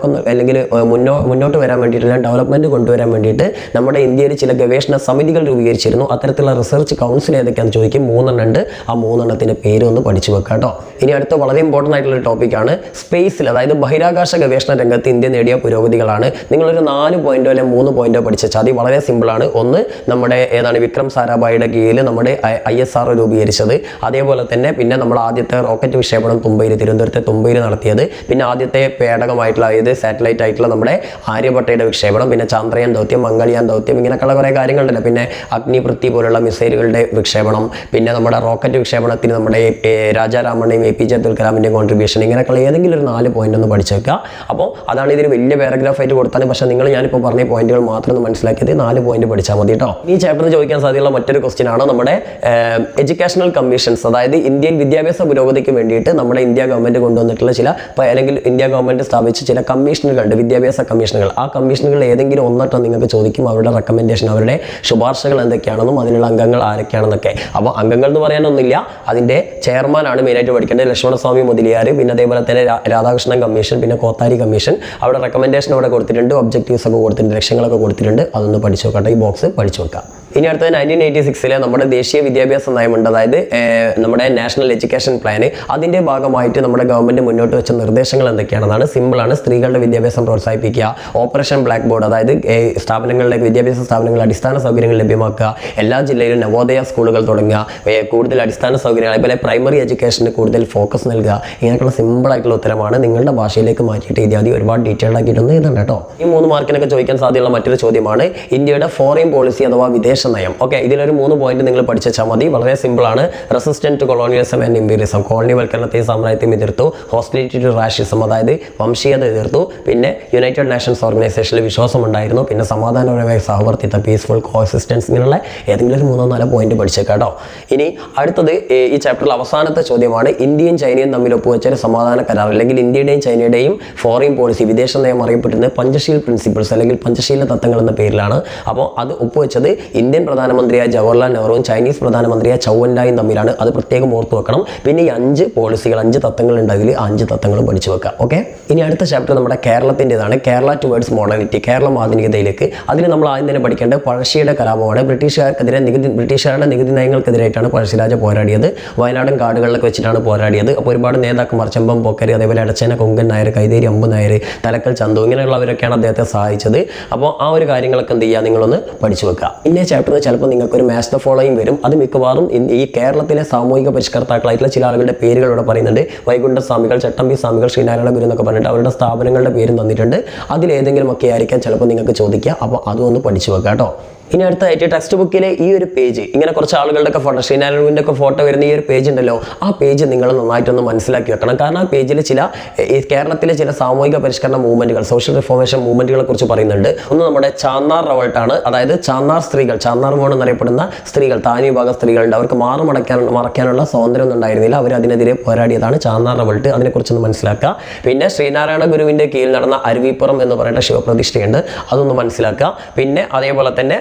അല്ലെങ്കിൽ മുന്നോട്ട് വരാൻ വേണ്ടിയിട്ടുള്ള ഡെവലപ്മെന്റ് കൊണ്ടുവരാൻ വേണ്ടിയിട്ട് നമ്മുടെ ഇന്ത്യയിൽ ചില ഗവേഷണ സമിതികൾ രൂപീകരിച്ചിരുന്നു. അത്തരത്തിലുള്ള റിസർച്ച് കൗൺസിൽ ഏതൊക്കെയാണെന്ന് ചോദിക്കും. 3 ഉണ്ട്. ആ 3 പേര് ഒന്ന് പഠിച്ചു വെക്കാം കേട്ടോ. ഇനി അടുത്ത വളരെ ഇമ്പോർട്ടൻ്റ് ആയിട്ടുള്ള ടോപ്പിക്കാണ് സ്പേസിൽ, അതായത് ബഹിരാകാശ ഗവേഷണ രംഗത്ത് ഇന്ത്യ നേടിയ പുരോഗതികളാണ്. നിങ്ങളൊരു 4 പോയിന്റോ അല്ലെങ്കിൽ 3 പോയിന്റോ പഠിച്ചാൽ അത് വളരെ സിമ്പിളാണ്. ഒന്ന്, നമ്മുടെ വിക്രം സാരാഭായിയുടെ കീഴിൽ നമ്മുടെ ISRO രൂപീകരിച്ചത്. അതേപോലെ തന്നെ പിന്നെ നമ്മൾ ആദ്യത്തെ റോക്കറ്റ് വിക്ഷേപണം തിരുവനന്തപുരത്തെ തുമ്പയിൽ നടത്തിയത്. പിന്നെ ആദ്യത്തെ പേടകമായിട്ടുള്ള, അതായത് സാറ്റലൈറ്റ് ആയിട്ടുള്ള നമ്മുടെ ആര്യഭട്ടയുടെ വിക്ഷേപണം, പിന്നെ ചന്ദ്രയാൻ ദൗത്യം, മംഗൾയാൻ ദൗത്യം, ഇങ്ങനെയൊക്കെയുള്ള കുറേ കാര്യങ്ങളുണ്ടല്ലോ. പിന്നെ അഗ്നിപൃഥ്വി പോലുള്ള മിസൈലുകളുടെ വിക്ഷേപണം, പിന്നെ നമ്മുടെ റോക്കറ്റ് വിക്ഷേപണത്തിന് നമ്മുടെ രാജാരാമണ്ണയും APJ അബ്ദുൽ കലാമിൻ്റെ കോൺട്രിബ്യൂഷൻ, ഇങ്ങനെയൊക്കെയുള്ള ഏതെങ്കിലും ഒരു 4 പോയിന്റ് ഒന്ന് പഠിച്ചേക്കുക. അപ്പോൾ അതാണ് ഇതിന് വലിയ പാരഗ്രാഫ് ആയിട്ട് കൊടുത്താണ്. പക്ഷേ ഞാനിപ്പോൾ പറഞ്ഞ പോയിന്റുകൾ മാത്രം ഒന്ന് മനസ്സിലാക്കിയത് 4 പോയിന്റ് പഠിച്ചാൽ മതി കേട്ടോ. ഈ ചാപ്റ്ററിൽ ചോദിക്കാൻ സാധ്യതയുള്ള മറ്റൊരു ക്വസ്റ്റ്യൻ ആണ് നമ്മുടെ എഡ്യൂക്കേഷണൽ കമ്മീഷൻസ്, അതായത് ഇന്ത്യയിൽ വിദ്യാഭ്യാസ പുരോഗതിക്ക് വേണ്ടിയിട്ട് നമ്മുടെ ഇന്ത്യ ഗവൺമെന്റ് കൊണ്ടുവന്നിട്ടുള്ള ചില, അല്ലെങ്കിൽ ഇന്ത്യ ഗവൺമെന്റ് സ്ഥാപിച്ച ചില കമ്മീഷനുകളുണ്ട്, വിദ്യാഭ്യാസ കമ്മീഷനുകൾ. ആ കമ്മീഷനുകൾ ഏതെങ്കിലും ഒന്നിട്ടോ നിങ്ങൾക്ക് ചോദിക്കും. അവരുടെ റെക്കമെൻഡേഷൻ, അവരുടെ ശുപാർശകൾ എന്തൊക്കെയാണെന്നും അതിനുള്ള അംഗങ്ങൾ ആരൊക്കെയാണെന്നൊക്കെ. അപ്പോൾ അംഗങ്ങൾ എന്ന് പറയാനൊന്നുമില്ല, അതിൻ്റെ ചെയർമാനാണ് മെയിനായിട്ട് പഠിക്കേണ്ടത്, ലക്ഷ്മണസ്വാമി മുതലിയാർ. പിന്നെ അതേപോലെ തന്നെ രാധാകൃഷ്ണൻ കമ്മീഷൻ, പിന്നെ കോത്താരി കമ്മീഷൻ. അവിടെ റെക്കമെൻഡേഷൻ അവിടെ കൊടുത്തിട്ടുണ്ട്, ഒബ്ജക്റ്റീവ്സ് ഒക്കെ കൊടുത്തിട്ടുണ്ട്, ലക്ഷ്യങ്ങളൊക്കെ കൊടുത്തിട്ടുണ്ട്. അതൊന്ന് പഠിച്ചു നോക്കട്ടെ, ഈ ബോക്സ് പഠിച്ചു വെക്കാം. ഇനി അടുത്തത് 1986 നമ്മുടെ ദേശീയ വിദ്യാഭ്യാസ നയമുണ്ട്, അതായത് നമ്മുടെ നാഷണൽ എഡ്യൂക്കേഷൻ പ്ലാന്. അതിൻ്റെ ഭാഗമായിട്ട് നമ്മുടെ ഗവൺമെന്റ് മുന്നോട്ട് വെച്ച നിർദ്ദേശങ്ങൾ എന്തൊക്കെയാണെന്നാണ്. സിമ്പിളാണ്. സ്ത്രീകളുടെ വിദ്യാഭ്യാസം പ്രോത്സാഹിപ്പിക്കുക, ഓപ്പറേഷൻ ബ്ലാക്ക് ബോർഡ്, അതായത് സ്ഥാപനങ്ങളിലെ വിദ്യാഭ്യാസ സ്ഥാപനങ്ങളിൽ അടിസ്ഥാന സൗകര്യങ്ങൾ ലഭ്യമാക്കുക, എല്ലാ ജില്ലയിലും നവോദയ സ്കൂളുകൾ തുടങ്ങുക, കൂടുതൽ അടിസ്ഥാന സൗകര്യങ്ങൾ, അതുപോലെ പ്രൈമറി എഡ്യൂക്കേഷന് കൂടുതൽ ഫോക്കസ് നൽകുക. ഇങ്ങനെയൊക്കെയുള്ള സിമ്പിളായിട്ടുള്ള ഉത്തരമാണ്. നിങ്ങളുടെ ഭാഷയിലേക്ക് മാറ്റിയിട്ട് എഴുതിയാൽ ഒരുപാട് ഡീറ്റെയിൽഡ് ആക്കിയിട്ടൊന്നും എഴുതണ്ട കേട്ടോ. ഈ 3 മാർക്കിനൊക്കെ ചോദിക്കാൻ സാധ്യതയുള്ള മറ്റൊരു ചോദ്യമാണ് ഇന്ത്യയുടെ ഫോറിൻ പോളിസി അഥവാ വിദേശ നയം. ഓക്കെ, ഇതിലൊരു 3 പോയിന്റ് നിങ്ങൾ പഠിച്ചാൽ മതി. വളരെ സിമ്പിളാണ്. Resistant to colonialism and imperialism, കോളനിവൽക്കരണത്തെയും സാമ്രാജ്യത്തെയും എതിർത്തു. ഹോസ്റ്റിലിറ്റി ടു റാഷിസം, അതായത് വംശീയത എതിർത്തു. പിന്നെ യുണൈറ്റഡ് നേഷൻസ് ഓർഗനൈസേഷനിൽ വിശ്വാസം ഉണ്ടായിരുന്നു. പിന്നെ സമാധാനപരമായ സഹവർത്തിത്വം, പീസ്ഫുൾ കോഎക്സിസ്റ്റൻസ്, ഇങ്ങനെയുള്ള ഏതെങ്കിലും ഒരു 3-4 പോയിന്റ് പഠിച്ചേക്കാം കേട്ടോ. ഇനി അടുത്തത് ഈ ചാപ്റ്ററിൽ അവസാനത്തെ ചോദ്യമാണ്. ഇന്ത്യയും ചൈനയും തമ്മിൽ ഒപ്പുവെച്ച ഒരു സമാധാന കരാർ, അല്ലെങ്കിൽ ഇന്ത്യയുടെയും ചൈനയുടെയും ഫോറിൻ പോളിസി, വിദേശ നയം അറിയപ്പെടുന്നത് പഞ്ചശീൽ പ്രിൻസിപ്പിൾസ് അല്ലെങ്കിൽ പഞ്ചശീല തത്വങ്ങൾ എന്ന പേരിലാണ്. അപ്പോൾ അത് ഒപ്പുവെച്ചത് ഇന്ത്യൻ പ്രധാനമന്ത്രിയായ ജവഹർലാൽ നെഹ്റുവും ചൈനീസ് പ്രധാനമന്ത്രിയായ ചൗ എൻലായും തമ്മിലാണ്. അത് പ്രത്യേകം ഓർത്തു വെക്കണം. പിന്നെ ഈ 5 പോളിസികൾ, 5 തത്വങ്ങൾ ഉണ്ട്. അതിൽ 5 തത്വങ്ങളും പഠിച്ചു വെക്കാം. ഓക്കെ, ഇനി അടുത്ത ചാപ്റ്റർ നമ്മുടെ കേരളത്തിൻ്റെതാണ്. കേരള ടുവേർഡ്സ് മോഡേണിറ്റി, കേരളം ആധുനികതയിലേക്ക്. അതിൽ നമ്മൾ ആദ്യം തന്നെ പഠിക്കേണ്ടത് പഴശ്ശിയുടെ കലാപമാണ്. ബ്രിട്ടീഷുകാരുടെ നികുതി നയങ്ങൾക്കെതിരായിട്ടാണ് പഴശ്ശിരാജ പോരാടിയത്. വയനാടൻ കാടുകളിലൊക്കെ വെച്ചിട്ടാണ് പോരാടിയത്. അപ്പോൾ ഒരുപാട് നേതാക്കന്മാർ, ചെമ്പം പോക്കര്, അതേപോലെ എടച്ചേന കൊങ്കൻ നായർ, കൈതേരി അമ്പു നായർ, തലക്കൽ ചന്തു, ഇങ്ങനെയുള്ളവരൊക്കെയാണ് അദ്ദേഹത്തെ സഹായിച്ചത്. അപ്പോൾ ആ ഒരു കാര്യങ്ങളൊക്കെ എന്ത് ചെയ്യുക, നിങ്ങളൊന്ന് പഠിച്ചു വെക്കുക. ഇന്നേ ചാപ്റ്ററിൽ ചിലപ്പോൾ നിങ്ങൾക്കൊരു മാച്ച് ദ ഫോളോയിങ് വരും. അത് മിക്കവാറും ഈ കേരളത്തിലെ സാമൂഹിക പരിഷ്കർത്താക്കളായിട്ടുള്ള ചില ആളുകളുടെ പേരുകൾ ഇവിടെ പറയുന്നുണ്ട്. വൈകുണ്ഠ സ്വാമികൾ, ചട്ടമ്പി സ്വാമികൾ, ശ്രീനാരായണ ഗുരു എന്നൊക്കെ പറഞ്ഞിട്ട് അവരുടെ സ്ഥാപനങ്ങളുടെ പേരും തന്നിട്ടുണ്ട്. അതിലേതെങ്കിലും ഒക്കെ ആയിരിക്കാം ചിലപ്പോൾ നിങ്ങൾക്ക് ചോദിക്കുക. അപ്പോൾ അതൊന്ന് പഠിച്ചു വെക്കാം കേട്ടോ. ഇനി അടുത്തായിട്ട് ടെക്സ്റ്റ് ബുക്കിലെ ഈ ഒരു പേജ്, ഇങ്ങനെ കുറച്ച് ആളുകളുടെ ഫോട്ടോ, ശ്രീനാരായണൻ്റെ ഒക്കെ ഫോട്ടോ വരുന്ന ഈ ഒരു പേജ് ഉണ്ടല്ലോ, ആ പേജ് നിങ്ങൾ നന്നായിട്ടൊന്ന് മനസ്സിലാക്കി വെക്കണം. കാരണം ആ പേജിൽ ഈ കേരളത്തിലെ ചില സാമൂഹിക പരിഷ്കരണ മൂവ്മെന്റുകൾ, സോഷ്യൽ റിഫോർമേഷൻ മൂവ്മെന്റുകളെ കുറിച്ച് പറയുന്നുണ്ട്. ഒന്ന് നമ്മുടെ ചാന്നാർ റവൾട്ടാണ്, അതായത് ചാന്നാർ സ്ത്രീകൾ, ചാന്നാർ മോൺ എന്നറിയപ്പെടുന്ന സ്ത്രീകൾ, താഴ്ന്ന വിഭാഗ സ്ത്രീകളുണ്ട്. അവർക്ക് മറക്കാനുള്ള സ്വാതന്ത്ര്യം ഒന്നും ഉണ്ടായിരുന്നില്ല. അവർ അതിനെതിരെ പോരാടിയതാണ് ചാന്നാർ റവൾട്ട്. അതിനെക്കുറിച്ചൊന്ന് മനസ്സിലാക്കുക. പിന്നെ ശ്രീനാരായണ ഗുരുവിൻ്റെ കീഴിൽ നടന്ന അരുവിപ്പുറം എന്ന് പറയുന്ന ശിവപ്രതിഷ്ഠയുണ്ട്, അതൊന്ന് മനസ്സിലാക്കുക. പിന്നെ അതേപോലെ തന്നെ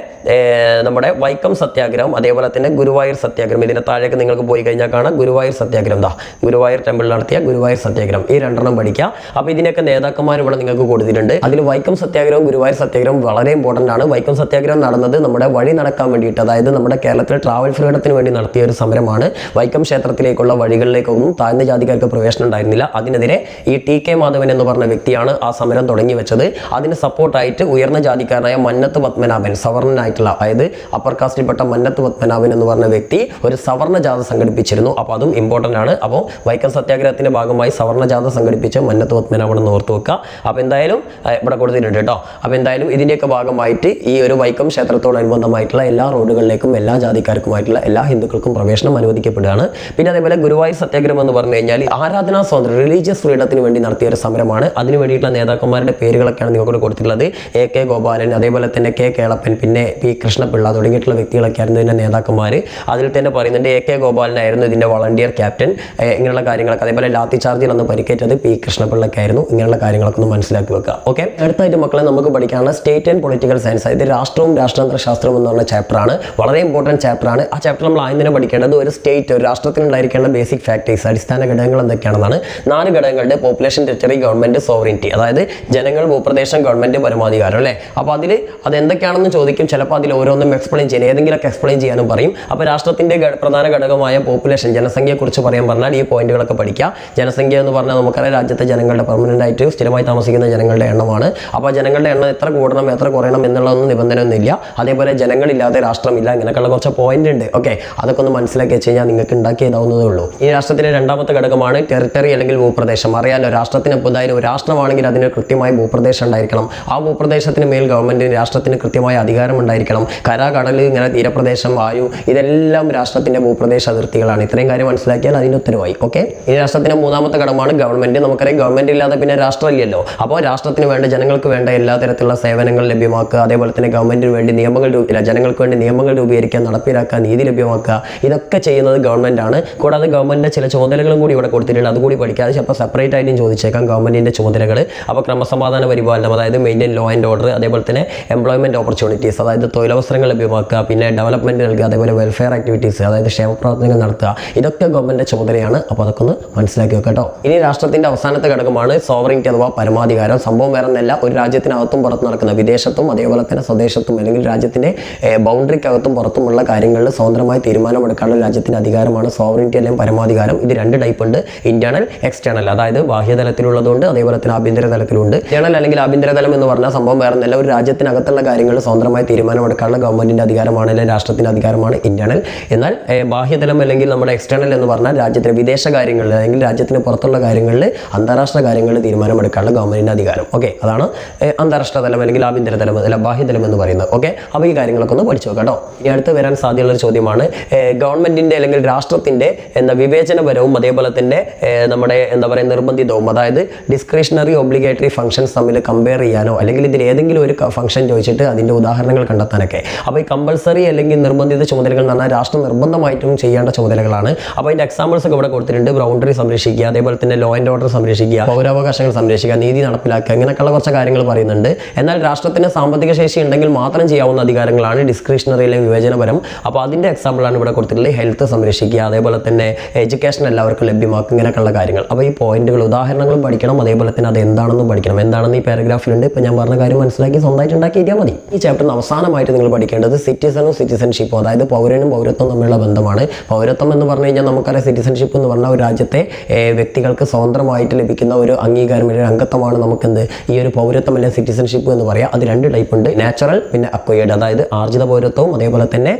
നമ്മുടെ വൈക്കം സത്യാഗ്രഹം, അതേപോലെ തന്നെ ഗുരുവായൂർ സത്യാഗ്രഹം. ഇതിന്റെ താഴേക്ക് നിങ്ങൾക്ക് പോയി കഴിഞ്ഞാൽ കാണാം ഗുരുവായൂർ സത്യാഗ്രഹം. ഗുരുവായൂർ ടെമ്പിൾ നടത്തിയ ഗുരുവായൂർ സത്യാഗ്രഹം. ഈ രണ്ടെണ്ണം പഠിക്കുക. അപ്പോൾ ഇതിനൊക്കെ നേതാക്കന്മാർ ഇവിടെ നിങ്ങൾക്ക് കൊടുത്തിട്ടുണ്ട്. അതിൽ വൈക്കം സത്യാഗ്രഹവും ഗുരുവായൂർ സത്യാഗ്രഹം വളരെ ഇമ്പോർട്ടൻ്റ് ആണ്. വൈക്കം സത്യാഗ്രഹം നടന്നത് നമ്മുടെ വഴി നടക്കാൻ വേണ്ടിയിട്ട്, അതായത് നമ്മുടെ കേരളത്തിൽ ട്രാവൽ ഫ്രീഡത്തിന് വേണ്ടി നടത്തിയ ഒരു സമരമാണ്. വൈക്കം ക്ഷേത്രത്തിലേക്കുള്ള വഴികളിലേക്കൊന്നും താഴ്ന്ന ജാതിക്കാർക്ക് പ്രവേശനം ഉണ്ടായിരുന്നില്ല. അതിനെതിരെ ഈ ടി.കെ. മാധവൻ എന്ന് പറഞ്ഞ വ്യക്തിയാണ് ആ സമരം തുടങ്ങി വെച്ചത്. അതിന് സപ്പോർട്ടായിട്ട് ഉയർന്ന ജാതിക്കാരനായ മന്നത്ത് പത്മനാഭൻ, സവർണനായിട്ടുള്ള, അതായത് അപ്പർ കാസ്റ്റിൽപ്പെട്ട മന്നത്ത് പത്മനാഭൻ എന്ന് പറഞ്ഞ വ്യക്തി ഒരു സവർണ ജാഥ സംഘടിപ്പിച്ചിരുന്നു. അപ്പോൾ അതും ഇമ്പോർട്ടൻ്റ് ആണ്. അപ്പോൾ വൈക്കം സത്യാഗ്രഹത്തിന്റെ ഭാഗമായി സവർണ ജാഥ സംഘടിപ്പിച്ച മന്നത്ത് പത്മനാഭൻ എന്ന് ഓർത്ത് വെക്കുക. അപ്പോൾ എന്തായാലും ഇവിടെ കൊടുത്തിട്ടുണ്ട് കേട്ടോ. അപ്പോൾ എന്തായാലും ഇതിൻ്റെയൊക്കെ ഭാഗമായിട്ട് ഈ ഒരു വൈക്കം ക്ഷേത്രത്തോടനുബന്ധമായിട്ടുള്ള എല്ലാ റോഡുകളിലേക്കും എല്ലാ ജാതിക്കാർക്കുമായിട്ടുള്ള എല്ലാ ഹിന്ദുക്കൾക്കും പ്രവേശനം അനുവദിക്കപ്പെടുകയാണ്. പിന്നെ അതേപോലെ ഗുരുവായൂർ സത്യാഗ്രഹം എന്ന് പറഞ്ഞു കഴിഞ്ഞാൽ ആരാധനാ സ്വാതന്ത്ര്യം, റിലീജിയസ് ഫ്രീഡത്തിന് വേണ്ടി നടത്തിയ ഒരു സമരമാണ്. അതിന് വേണ്ടിയിട്ടുള്ള നേതാക്കന്മാരുടെ പേരുകളൊക്കെയാണ് നിങ്ങൾക്ക് കൊടുത്തിട്ടുള്ളത്. എ.കെ. ഗോപാലൻ, അതേപോലെ തന്നെ കെ. കേളപ്പൻ, പിന്നെ പി. കൃഷ്ണപിള്ള തുടങ്ങിയിട്ടുള്ള വ്യക്തികളൊക്കെയായിരുന്നു ഇതിൻ്റെ നേതാക്കന്മാർ. അതിൽ തന്നെ പറയുന്നുണ്ട് എ.കെ. ഗോപാലനായിരുന്നു ഇതിൻ്റെ വളണ്ടിയർ ക്യാപ്റ്റൻ. ഇങ്ങനെയുള്ള കാര്യങ്ങളൊക്കെ, അതേപോലെ ലാത്തി ചാർജിൽ അന്ന് പരിക്കേറ്റത് പി. കൃഷ്ണപിള്ളക്കായിരുന്നു. ഇങ്ങനെയുള്ള കാര്യങ്ങളൊക്കെ ഒന്ന് മനസ്സിലാക്കി വെക്കുക. ഓക്കെ, അടുത്തായിട്ട് മക്കളെ നമുക്ക് പഠിക്കാനുള്ള സ്റ്റേറ്റ് ആൻഡ് പൊളിറ്റിക്കൽ സയൻസ്, അതായത് രാഷ്ട്രവും രാഷ്ട്രാന്തര ശാസ്ത്രവും എന്ന് പറഞ്ഞ ചാപ്റ്ററാണ്. വളരെ ഇമ്പോർട്ടൻറ്റ് ചാപ്റ്ററാണ്. ആ ചാപ്റ്റർ നമ്മൾ ആദ്യം തന്നെ പഠിക്കേണ്ടത് ഒരു സ്റ്റേറ്റ്, ഒരു രാഷ്ട്രത്തിനുണ്ടായിരിക്കേണ്ട ബേസിക് ഫാക്ടേഴ്സ്, അടിസ്ഥാന ഘടകങ്ങൾ എന്തൊക്കെയാണെന്നാണ്. 4 ഘടകങ്ങളുടെ പോപ്പുലേഷൻ, ടെറിട്ടറി, ഗവൺമെന്റ്, സോവറിറ്റി, അതായത് ജനങ്ങൾ, ഭൂപ്രദേശം, ഗവൺമെന്റ്, പരമാധികാരം അല്ലേ. അപ്പോൾ അത് എന്തൊക്കെയാണെന്ന് ചോദിക്കും. ചിലപ്പോൾ അതിൽ ഓരോന്നും എക്സ്പ്ലെയിൻ ചെയ്യാൻ, ഏതെങ്കിലുമൊക്കെ എക്സ്പ്ലെയിൻ ചെയ്യാനും പറയും. അപ്പോൾ രാഷ്ട്രത്തിന്റെ പ്രധാന ഘടകമായ പോപ്പുലേഷൻ, ജനസംഖ്യയെക്കുറിച്ച് പറയാൻ പറഞ്ഞാൽ ഈ പോയിന്റുകളൊക്കെ പഠിക്കുക. ജനസംഖ്യ എന്ന് പറഞ്ഞാൽ നമുക്കറിയാം രാജ്യത്തെ ജനങ്ങളുടെ പെർമനന്റ് ആയിട്ട് സ്ഥിരമായി താമസിക്കുന്ന ജനങ്ങളുടെ എണ്ണമാണ്. അപ്പോൾ ജനങ്ങളുടെ എണ്ണം എത്ര കൂടണം എത്ര കുറയണം എന്നുള്ളതൊന്നും നിബന്ധനയൊന്നുമില്ല. അതേപോലെ ജനങ്ങളില്ലാതെ രാഷ്ട്രമില്ല. ഇങ്ങനെയൊക്കെയുള്ള കുറച്ച് പോയിന്റ് ഉണ്ട്. ഓക്കെ, അതൊക്കെ ഒന്ന് മനസ്സിലാക്കി വെച്ച് കഴിഞ്ഞാൽ നിങ്ങൾക്ക് ഉണ്ടാക്കിയതാവുന്നതേ ഉള്ളൂ. ഈ രാഷ്ട്രത്തിലെ രണ്ടാമത്തെ ഘടകമാണ് ടെറിട്ടറി അല്ലെങ്കിൽ ഭൂപ്രദേശം. അറിയാലോ, രാഷ്ട്രത്തിന് എന്തായാലും ഒരു രാഷ്ട്രമാണെങ്കിൽ അതിന് കൃത്യമായ ഭൂപ്രദേശം ഉണ്ടായിരിക്കണം. ആ ഭൂപ്രദേശത്തിന് മേൽ ഗവൺമെന്റിന്, രാഷ്ട്രത്തിന് കൃത്യമായ അധികാരം ഉണ്ടായിരിക്കണം. കര, കടൽ, ഇങ്ങനെ തീരപ്രദേശം, വായു, ഇതെല്ലാം രാഷ്ട്രത്തിന്റെ ഭൂപ്രദേശ അതിർത്തികളാണ്. ഇത്രയും കാര്യം മനസ്സിലാക്കിയാൽ അതിന് ഉത്തരവായി. ഓക്കെ, ഈ രാഷ്ട്രത്തിന്റെ മൂന്നാമത്തെ ഘടകമാണ് ഗവൺമെന്റ്. നമുക്കറിയാം ഗവൺമെന്റ് ഇല്ലാതെ പിന്നെ രാഷ്ട്രമില്ലല്ലോ. അപ്പോൾ രാഷ്ട്രത്തിന് വേണ്ട, ജനങ്ങൾക്ക് വേണ്ട എല്ലാ തരത്തിലുള്ള സേവനങ്ങൾ ലഭ്യമാക്കുക, അതേപോലെ തന്നെ ഗവൺമെന്റിന് വേണ്ടി ജനങ്ങൾക്ക് വേണ്ടി നിയമങ്ങൾ രൂപീകരിക്കുക, നടപ്പിലാക്കുക, നീതി ലഭ്യമാക്കുക, ഇതൊക്കെ ചെയ്യുന്നത് ഗവൺമെന്റ് ആണ്. കൂടാതെ ഗവൺമെന്റിന്റെ ചില ചുമതലകളും കൂടി ഇവിടെ കൊടുത്തിട്ടുണ്ട്. അതുകൂടി പഠിക്കാതെ ചിലപ്പോൾ സെപ്പറേറ്റ് ആയിട്ടും ചോദിച്ചേക്കാം ഗവൺമെന്റിന്റെ ചുമതലകൾ. അപ്പോൾ ക്രമസമാധാന പരിപാലനം, അതായത് മെയിൻറ്റെയിൻ ലോ ആൻഡ് ഓർഡർ, അതേപോലെ തന്നെ എംപ്ലോയ്മെന്റ് ഓപ്പർച്യൂണിറ്റീസ്, അതായത് തൊഴിലവസരങ്ങൾ ലഭ്യമാക്കുക, പിന്നെ ഡെവലപ്മെന്റ് നൽകുക, അതേപോലെ വെൽഫെയർ ആക്ടിവിറ്റീസ്, അതായത് ക്ഷേമപ്രവർത്തനങ്ങൾ നടത്തുക, ഇതൊക്കെ ഗവൺമെന്റിന്റെ ചുമതലയാണ്. അപ്പോൾ അതൊക്കെ ഒന്ന് മനസ്സിലാക്കി വെക്കട്ടോ. ഇനി രാഷ്ട്രത്തിന്റെ അവസാനത്തെ ഘടകമാണ് സോവറിറ്റി അഥവാ പരമാധികാരം. സംഭവം വേറെ ഒന്നല്ല, ഒരു രാജ്യത്തിനകത്തും പുറത്ത് നടക്കുന്ന, വിദേശത്തും അതേപോലെ തന്നെ സ്വദേശത്തും അല്ലെങ്കിൽ രാജ്യത്തിന്റെ ബൗണ്ടറിക്കകത്തും പുറത്തുമുള്ള കാര്യങ്ങളിൽ സ്വതന്ത്രമായി തീരുമാനമെടുക്കാനുള്ള രാജ്യത്തിന്റെ അധികാരമാണ് സോവറിറ്റി അല്ലെങ്കിൽ പരമാധികാരം. ഇത് 2 ടൈപ്പ് ഉണ്ട്, ഇന്റേണൽ, എക്സ്റ്റേണൽ. അതായത് ബാഹ്യതലത്തിലുള്ളതുകൊണ്ട് അതേപോലെ തന്നെ ആഭ്യന്തര തലത്തിലുണ്ട്. ഇന്റേണൽ അല്ലെങ്കിൽ ആഭ്യന്തര തലം എന്ന് പറഞ്ഞാൽ സംഭവം വേറെ ഒന്നല്ല, ഒരു രാജ്യത്തിനകത്തുള്ള കാര്യങ്ങൾ സ്വതന്ത്രമായി തീരുമാനമെടുക്കാനുള്ള ഗവൺമെന്റിന്റെ അധികാരമാണ് അല്ലെങ്കിൽ രാഷ്ട്രത്തിന്റെ അധികാരമാണ് ഇന്റേണൽ. എന്നാൽ ബാഹ്യതലം അല്ലെങ്കിൽ നമ്മുടെ എക്സ്റ്റേണൽ എന്ന് പറഞ്ഞാൽ രാജ്യത്തിന്റെ വിദേശ കാര്യങ്ങളിൽ അല്ലെങ്കിൽ രാജ്യത്തിന് പുറത്തുള്ള കാര്യങ്ങളിൽ, അന്താരാഷ്ട്ര കാര്യങ്ങളിൽ തീരുമാനമെടുക്കാനുള്ള ഗവൺമെന്റിന്റെ അധികാരം. ഓക്കെ, അതാണ് അന്താരാഷ്ട്ര തലം അല്ലെങ്കിൽ ആഭ്യന്തര തലം അല്ല ബാഹ്യതലം എന്ന് പറയുന്നത്. ഓക്കെ, അപ്പോൾ ഈ കാര്യങ്ങളൊക്കെ ഒന്ന് പഠിച്ചു വെക്കാം കേട്ടോ. ഇനി അടുത്ത് വരാൻ സാധ്യതയുള്ള ഒരു ചോദ്യമാണ് ഗവൺമെന്റിന്റെ അല്ലെങ്കിൽ രാഷ്ട്രത്തിന്റെ വിവേചനപരവും അതേപോലെ തന്നെ നമ്മുടെ നിർബന്ധിതവും, അതായത് ഡിസ്ക്രിഷണറി ഒബ്ലിഗേറ്ററി ഫംഗ്ഷൻസ് തമ്മിൽ കമ്പയർ ചെയ്യാനോ അല്ലെങ്കിൽ ഇതിൽ ഏതെങ്കിലും ഒരു ഫംഗ്ഷൻ ചോദിച്ചിട്ട് അതിന്റെ ഉദാഹരണങ്ങൾ കണ്ടെത്താനൊക്കെ. അപ്പോൾ ഈ കമ്പൾസറി അല്ലെങ്കിൽ നിർബന്ധിത ചുമതലകൾ എന്ന് പറഞ്ഞാൽ രാഷ്ട്രം നിർബന്ധമായിട്ടും ചെയ്യേണ്ട ചുമതലകളാണ്. അപ്പോൾ അതിന്റെ എക്സാമ്പിൾസ് ഒക്കെ ഇവിടെ കൊടുത്തിട്ടുണ്ട്. ബൗണ്ടറി സംരക്ഷിക്കുക, അതേപോലെ തന്നെ ലോ ആൻഡ് ഓർഡർ സംരക്ഷിക്കുക, പൗരാവകാശങ്ങൾ സംരക്ഷിക്കുക, നീതി നടപ്പിലാക്കുക, ഇങ്ങനെയൊക്കെയുള്ള കുറച്ച് കാര്യങ്ങൾ പറയുന്നുണ്ട്. എന്നാൽ രാഷ്ട്രത്തിന് സാമ്പത്തിക ശേഷി ഉണ്ടെങ്കിൽ മാത്രം ചെയ്യാവുന്ന അധികാരങ്ങളാണ് ഡിസ്ക്രിഷണറി അല്ലെങ്കിൽ വിവേചനപരം. അപ്പോൾ അതിന്റെ എക്സാമ്പിളാണ് ഇവിടെ കൊടുത്തിട്ടുള്ളത്. ഹെൽത്ത് സംരക്ഷിക്കുക, അതേപോലെ തന്നെ എഡ്യൂക്കേഷൻ എല്ലാവർക്കും ലഭ്യമാക്കുക, ഇങ്ങനെയൊക്കെയുള്ള കാര്യങ്ങൾ. അപ്പോൾ ഈ പോയിന്റുകൾ ഉദാഹരണങ്ങളും പഠിക്കണം, അതേപോലെ തന്നെ അത് എന്താണെന്നും പഠിക്കണം. എന്താണെന്ന് ഈ പാരഗ്രാഫിലുണ്ട്. ഇപ്പോൾ ഞാൻ പറഞ്ഞ കാര്യം മനസ്സിലാക്കി സ്വന്തമായിട്ട് ഉണ്ടാക്കി എഴുതിയാൽ മതി. ഈ ചാപ്റ്ററിന് അവസാനമായിട്ട് നിങ്ങൾ പഠിക്കേണ്ടത് സിറ്റിസണും സിറ്റിസൺഷിപ്പും, അതായത് പൗരനും പൗരത്വം തമ്മിലുള്ള ബന്ധമാണ്. പൗരത്വം എന്ന് പറഞ്ഞു കഴിഞ്ഞാൽ നമുക്കറിയാം, സിറ്റിസൺഷിപ്പ് എന്ന് പറഞ്ഞാൽ ഒരു രാജ്യത്തെ വ്യക്തികൾക്ക് സ്വതന്ത്രമായിട്ട് ലഭിക്കുന്ന ഒരു അംഗീകാരം, ഒരു അംഗത്വമാണ് നമുക്കെന്ത് ഈ ഒരു പൗരത്വം അല്ലെങ്കിൽ സിറ്റിസൺഷിപ്പ് എന്ന് പറയാം. അത് 2 ടൈപ്പ് ഉണ്ട്, നാച്ചുറൽ പിന്നെ അക്വയേർഡ്. അതായത് ആർജിത പൗരത്വവും അതേപോലെ തന്നെ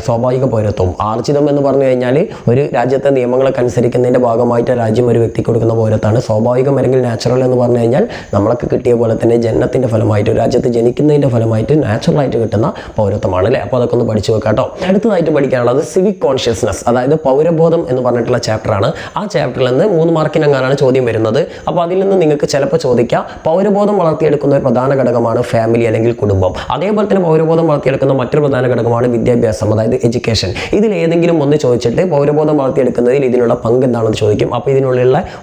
സ്വാഭാവിക പൗരത്വവും. ആർജിതം എന്ന് പറഞ്ഞു കഴിഞ്ഞാൽ ഒരു രാജ്യത്തെ നിയമങ്ങളൊക്കെ അനുസരിക്കുന്നതിൻ്റെ ഭാഗമായിട്ട് രാജ്യം ഒരു വ്യക്തിക്ക് കൊടുക്കുന്ന പൗരത്വമാണ്. സ്വാഭാവികം അല്ലെങ്കിൽ നാച്ചുറൽ എന്ന് പറഞ്ഞു കഴിഞ്ഞാൽ നമ്മളൊക്കെ കിട്ടിയ പോലെ തന്നെ ജനനത്തിൻ്റെ ഫലമായിട്ട് ഒരു രാജ്യത്ത് ജനിക്കുന്നതിൻ്റെ ഫലമായിട്ട് നാച്ചുറലായിട്ട് കിട്ടുന്ന പൗരത്വമാണ് അല്ലേ. അപ്പോൾ അതൊക്കെ ഒന്ന് പഠിച്ചു വെക്കാം കേട്ടോ. അടുത്തതായിട്ട് പഠിക്കാനുള്ളത് സിവിക് കോൺഷ്യസ്നസ്, അതായത് പൗരബോധം എന്ന് പറഞ്ഞിട്ടുള്ള ചാപ്റ്ററാണ്. ആ ചാപ്റ്ററിൽ നിന്ന് 3 മാർക്കിനെങ്ങാനാണ് ചോദ്യം വരുന്നത്. അപ്പോൾ അതിൽ നിന്ന് നിങ്ങൾക്ക് ചിലപ്പോൾ ചോദിക്കാം, പൗരബോധം വളർത്തിയെടുക്കുന്ന ഒരു പ്രധാന ഘടകമാണ് ഫാമിലി അല്ലെങ്കിൽ കുടുംബം. അതേപോലെ തന്നെ പൗരബോധം വളർത്തിയെടുക്കുന്ന മറ്റൊരു പ്രധാന ഘടകമാണ് വിദ്യാഭ്യാസം, അതായത് എഡ്യൂക്കേഷൻ. ഇതിൽ ഏതെങ്കിലും ഒന്ന് ചോദിച്ചിട്ട് പൗരബോധം വളർത്തിയെടുക്കുന്നതിൽ ഇതിനുള്ള പങ്ക് എന്താണെന്ന് ചോദിക്കും. അപ്പോൾ ഇതിനുള്ള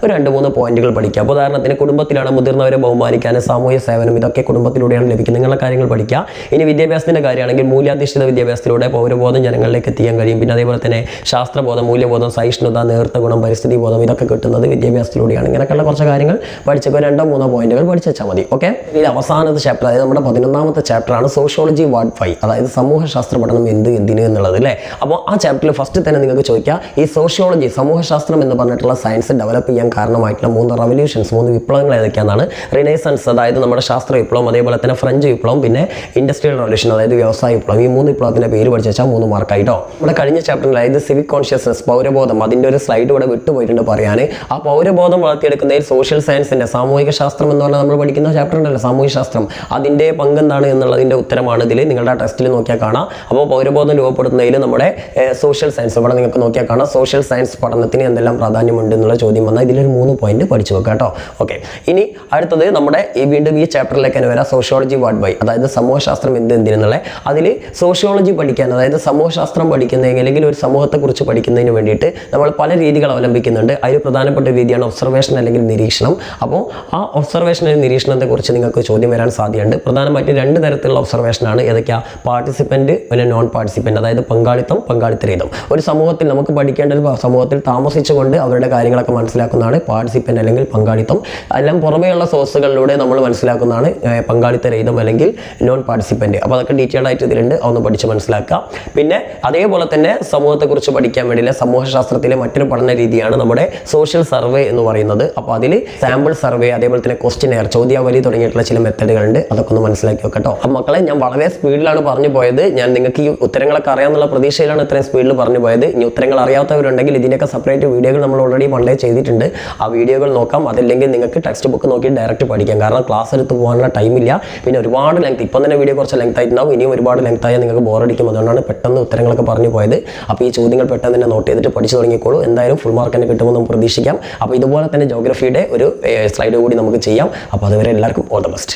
ഒരു 2-3 പോയിന്റുകൾ പഠിക്കുക. അപ്പോൾ ഉദാഹരണത്തിന് കുടുംബത്തിലാണ് മുതിർന്നവരെ ബഹുമാനിക്കാൻ, സാമൂഹ്യ സേവനം, ഇതൊക്കെ കുടുംബത്തിലൂടെയാണ് ലഭിക്കുന്നത്. നിങ്ങളുടെ കാര്യങ്ങൾ പഠിക്കുക. ഇനി വിദ്യാഭ്യാസം വിദ്യാഭ്യാസത്തിൻ്റെ കാര്യമാണെങ്കിൽ മൂല്യാധിഷ്ഠിത വിദ്യാഭ്യാസത്തിലൂടെ പൗരബോധം ജനങ്ങളിലേക്ക് എത്തിക്കാൻ കഴിയും. പിന്നെ അതേപോലെ തന്നെ ശാസ്ത്രബോധം, മൂല്യബോധം, സഹിഷ്ണുത, നേതൃത്വ ഗുണം, പരിസ്ഥിതി ബോധം, ഇതൊക്കെ കിട്ടുന്നത് വിദ്യാഭ്യാസത്തിലൂടെയാണ്. ഇങ്ങനെയൊക്കെയുള്ള കുറച്ച് കാര്യങ്ങൾ പഠിച്ചപ്പോൾ 2-3 പോയിന്റുകൾ പഠിച്ചു വെച്ചാൽ മതി. ഓക്കെ, ഇതിൽ അവസാനത്തെ ചാപ്റ്റർ, അതായത് നമ്മുടെ 11ാമത്തെ ചാപ്റ്ററാണ് സോഷ്യോളജി വാർഡ് 5, അതായത് സമൂഹശാസ്ത്ര പഠനം എന്തിന് എന്നുള്ളത് അല്ലേ. അപ്പോൾ ആ ചാപ്റ്ററിൽ ഫസ്റ്റ് തന്നെ നിങ്ങൾക്ക് ചോദിക്കുക, ഈ സോഷ്യോളജി സമൂഹശാസ്ത്രം എന്ന് പറഞ്ഞിട്ടുള്ള സയൻസ് ഡെവലപ്പ് ചെയ്യാൻ കാരണമായിട്ടുള്ള 3 റവല്യൂഷൻസ്, 3 വിപ്ലവങ്ങൾ ഏതൊക്കെയാണെന്നാണ്? റിനൈസൻസ്, അതായത് നമ്മുടെ ശാസ്ത്ര വിപ്ലവം, അതേപോലെ തന്നെ ഫ്രഞ്ച് വിപ്ലവം, പിന്നെ ഇൻഡസ്ട്രിയൽ റവല്യൂഷൻ, അതായത് വ്യവസായ വിപ്ലവം. ഈ 3 വിപ്ലവത്തിന്റെ പേര് പഠിച്ചു വെച്ചാൽ 3 മാർക്കായിട്ടോ. നമ്മുടെ കഴിഞ്ഞ ചാപ്റ്ററിൽ, അതായത് സിവിക് കോൺഷ്യസ്നസ്, പൗരബോധം, അതിൻ്റെ ഒരു സ്ലൈഡ് ഇവിടെ വിട്ടുപോയിട്ടുണ്ട് പറയാൻ. ആ പൗരബോധം വളർത്തിയെടുക്കുന്നതിൽ സോഷ്യൽ സയൻസിന്റെ സാമൂഹിക ശാസ്ത്രം എന്ന് പറഞ്ഞാൽ നമ്മൾ പഠിക്കുന്ന ചാപ്റ്റർ ഉണ്ടല്ലോ, സാമൂഹിക ശാസ്ത്രം, അതിൻ്റെ പങ്കെന്താണ് എന്നുള്ളതിൻ്റെ ഉത്തരമാണ് ഇതിൽ. നിങ്ങളുടെ ടെസ്റ്റിൽ നോക്കിയാൽ കാണാം. അപ്പോൾ പൗരബോധം രൂപപ്പെടുത്തുന്നതിൽ നമ്മുടെ സോഷ്യൽ സയൻസ്, ഇവിടെ നിങ്ങൾക്ക് നോക്കിയാൽ കാണാം സോഷ്യൽ സയൻസ് പഠനത്തിന് എന്തെല്ലാം പ്രാധാന്യമുണ്ട് എന്നുള്ള ചോദ്യം വന്നാൽ ഇതിലൊരു 3 പോയിന്റ് പഠിച്ചു വെക്കാം കേട്ടോ. ഓക്കെ, ഇനി അടുത്തത് നമ്മുടെ വീണ്ടും ഈ ചാപ്റ്ററിലേക്ക് തന്നെ വരാം, സോഷ്യോളജി വാർഡ് 5, അതായത് സമൂഹശാസ്ത്രം എന്തിനുള്ള. അതിൽ സോഷ്യോളജി പഠിക്കാൻ, അതായത് സമൂഹശാസ്ത്രം പഠിക്കുന്നതിന് അല്ലെങ്കിൽ ഒരു സമൂഹത്തെക്കുറിച്ച് പഠിക്കുന്നതിന് വേണ്ടിയിട്ട് നമ്മൾ പല രീതികൾ അവലംബിക്കുന്നുണ്ട്. അതിൽ പ്രധാനപ്പെട്ട രീതിയാണ് ഒബ്സർവേഷൻ അല്ലെങ്കിൽ നിരീക്ഷണം. അപ്പോൾ ആ ഒബ്സർവേഷൻ അല്ലെങ്കിൽ നിരീക്ഷണത്തെക്കുറിച്ച് നിങ്ങൾക്ക് ചോദ്യം വരാൻ സാധ്യതയുണ്ട്. പ്രധാനമായിട്ടും 2 തരത്തിലുള്ള ഒബ്സർവേഷനാണ്. ഏതൊക്കെയാണ്? പാർട്ടിസിപ്പൻറ്റ്, പിന്നെ നോൺ പാർട്ടിസിപ്പൻറ്റ്, അതായത് പങ്കാളിത്തം, പങ്കാളിത്തരഹിതം. ഒരു സമൂഹത്തിൽ നമുക്ക് പഠിക്കേണ്ട ഒരു സമൂഹത്തിൽ താമസിച്ചുകൊണ്ട് അവരുടെ കാര്യങ്ങളൊക്കെ മനസ്സിലാക്കുന്നതാണ് പാർട്ടിസിപ്പൻറ്റ് അല്ലെങ്കിൽ പങ്കാളിത്തം. എല്ലാം പുറമേയുള്ള സോഴ്സുകളിലൂടെ നമ്മൾ മനസ്സിലാക്കുന്നതാണ് പങ്കാളിത്തരഹിതം അല്ലെങ്കിൽ നോൺ പാർട്ടിസിപ്പൻറ്റ്. അപ്പോൾ അതൊക്കെ ഡീറ്റെയിൽഡ് ആയിട്ട് ഇതിലുണ്ട്, അതൊന്ന് പഠിച്ച് മനസ്സിലാക്കുക. പിന്നെ അതേപോലെ തന്നെ സമൂഹത്തെക്കുറിച്ച് പഠിക്കാൻ വേണ്ടിയുള്ള സമൂഹശാസ്ത്രത്തിലെ മറ്റൊരു പഠന രീതിയാണ് നമ്മുടെ സോഷ്യൽ സർവേ എന്ന് പറയുന്നത്. അപ്പോൾ അതിൽ സാമ്പിൾ സർവേ, അതേപോലെ തന്നെ ക്വസ്റ്റ്യനെയർ, ചോദ്യാവലി തുടങ്ങിയിട്ടുള്ള ചില മെത്തഡുകളുണ്ട്. അതൊക്കെ ഒന്ന് മനസ്സിലാക്കി വെക്കട്ടോ. അപ്പം മക്കളെ, ഞാൻ വളരെ സ്പീഡിലാണ് പറഞ്ഞു പോയത്. ഞാൻ നിങ്ങൾക്ക് ഈ ഉത്തരങ്ങളൊക്കെ അറിയാമെന്നുള്ള പ്രതീക്ഷയിലാണ് ഇത്രയും സ്പീഡിൽ പറഞ്ഞു പോയത്. ഇനി ഉത്തരങ്ങൾ അറിയാത്തവരുണ്ടെങ്കിൽ ഇതിൻ്റെയൊക്കെ സെപ്പറേറ്റ് വീഡിയോകൾ നമ്മൾ ഓൾറെഡി പണ്ടേ ചെയ്തിട്ടുണ്ട്. ആ വീഡിയോകൾ നോക്കാം. അതല്ലെങ്കിൽ നിങ്ങൾക്ക് ടെക്സ്റ്റ് ബുക്ക് നോക്കി ഡയറക്റ്റ് പഠിക്കാം. കാരണം ക്ലാസ് എടുത്ത് പോകാനുള്ള ടൈമില്ല. പിന്നെ ഒരുപാട് ലെങ്ത്, ഇപ്പം തന്നെ വീഡിയോ കുറച്ച് ലെങ്ത് ആയിട്ടുണ്ടാവും. ഇനിയും ഒരുപാട് ലെങ്ത് ആയാൽ നിങ്ങൾക്ക് ബോറടിക്കും. അതുകൊണ്ടാണ് പെട്ടെന്ന് ഉത്തരങ്ങളൊക്കെ പറഞ്ഞു പോയത്. അപ്പോൾ ഈ ചോദ്യങ്ങൾ പെട്ടെന്ന് തന്നെ നോട്ട് ചെയ്തിട്ട് പഠിച്ചു തുടങ്ങിക്കോളൂ. എന്തായാലും ഫുൾ മാർക്ക് തന്നെ കിട്ടുമെന്ന് നമുക്ക് പ്രതീക്ഷിക്കാം. അപ്പോൾ ഇതുപോലെ തന്നെ ജോഗ്രഫിയുടെ ഒരു സ്ലൈഡ് കൂടി നമുക്ക് ചെയ്യാം. അപ്പോൾ അതുവരെ എല്ലാവർക്കും ഓൾ ദ ബെസ്റ്റ്.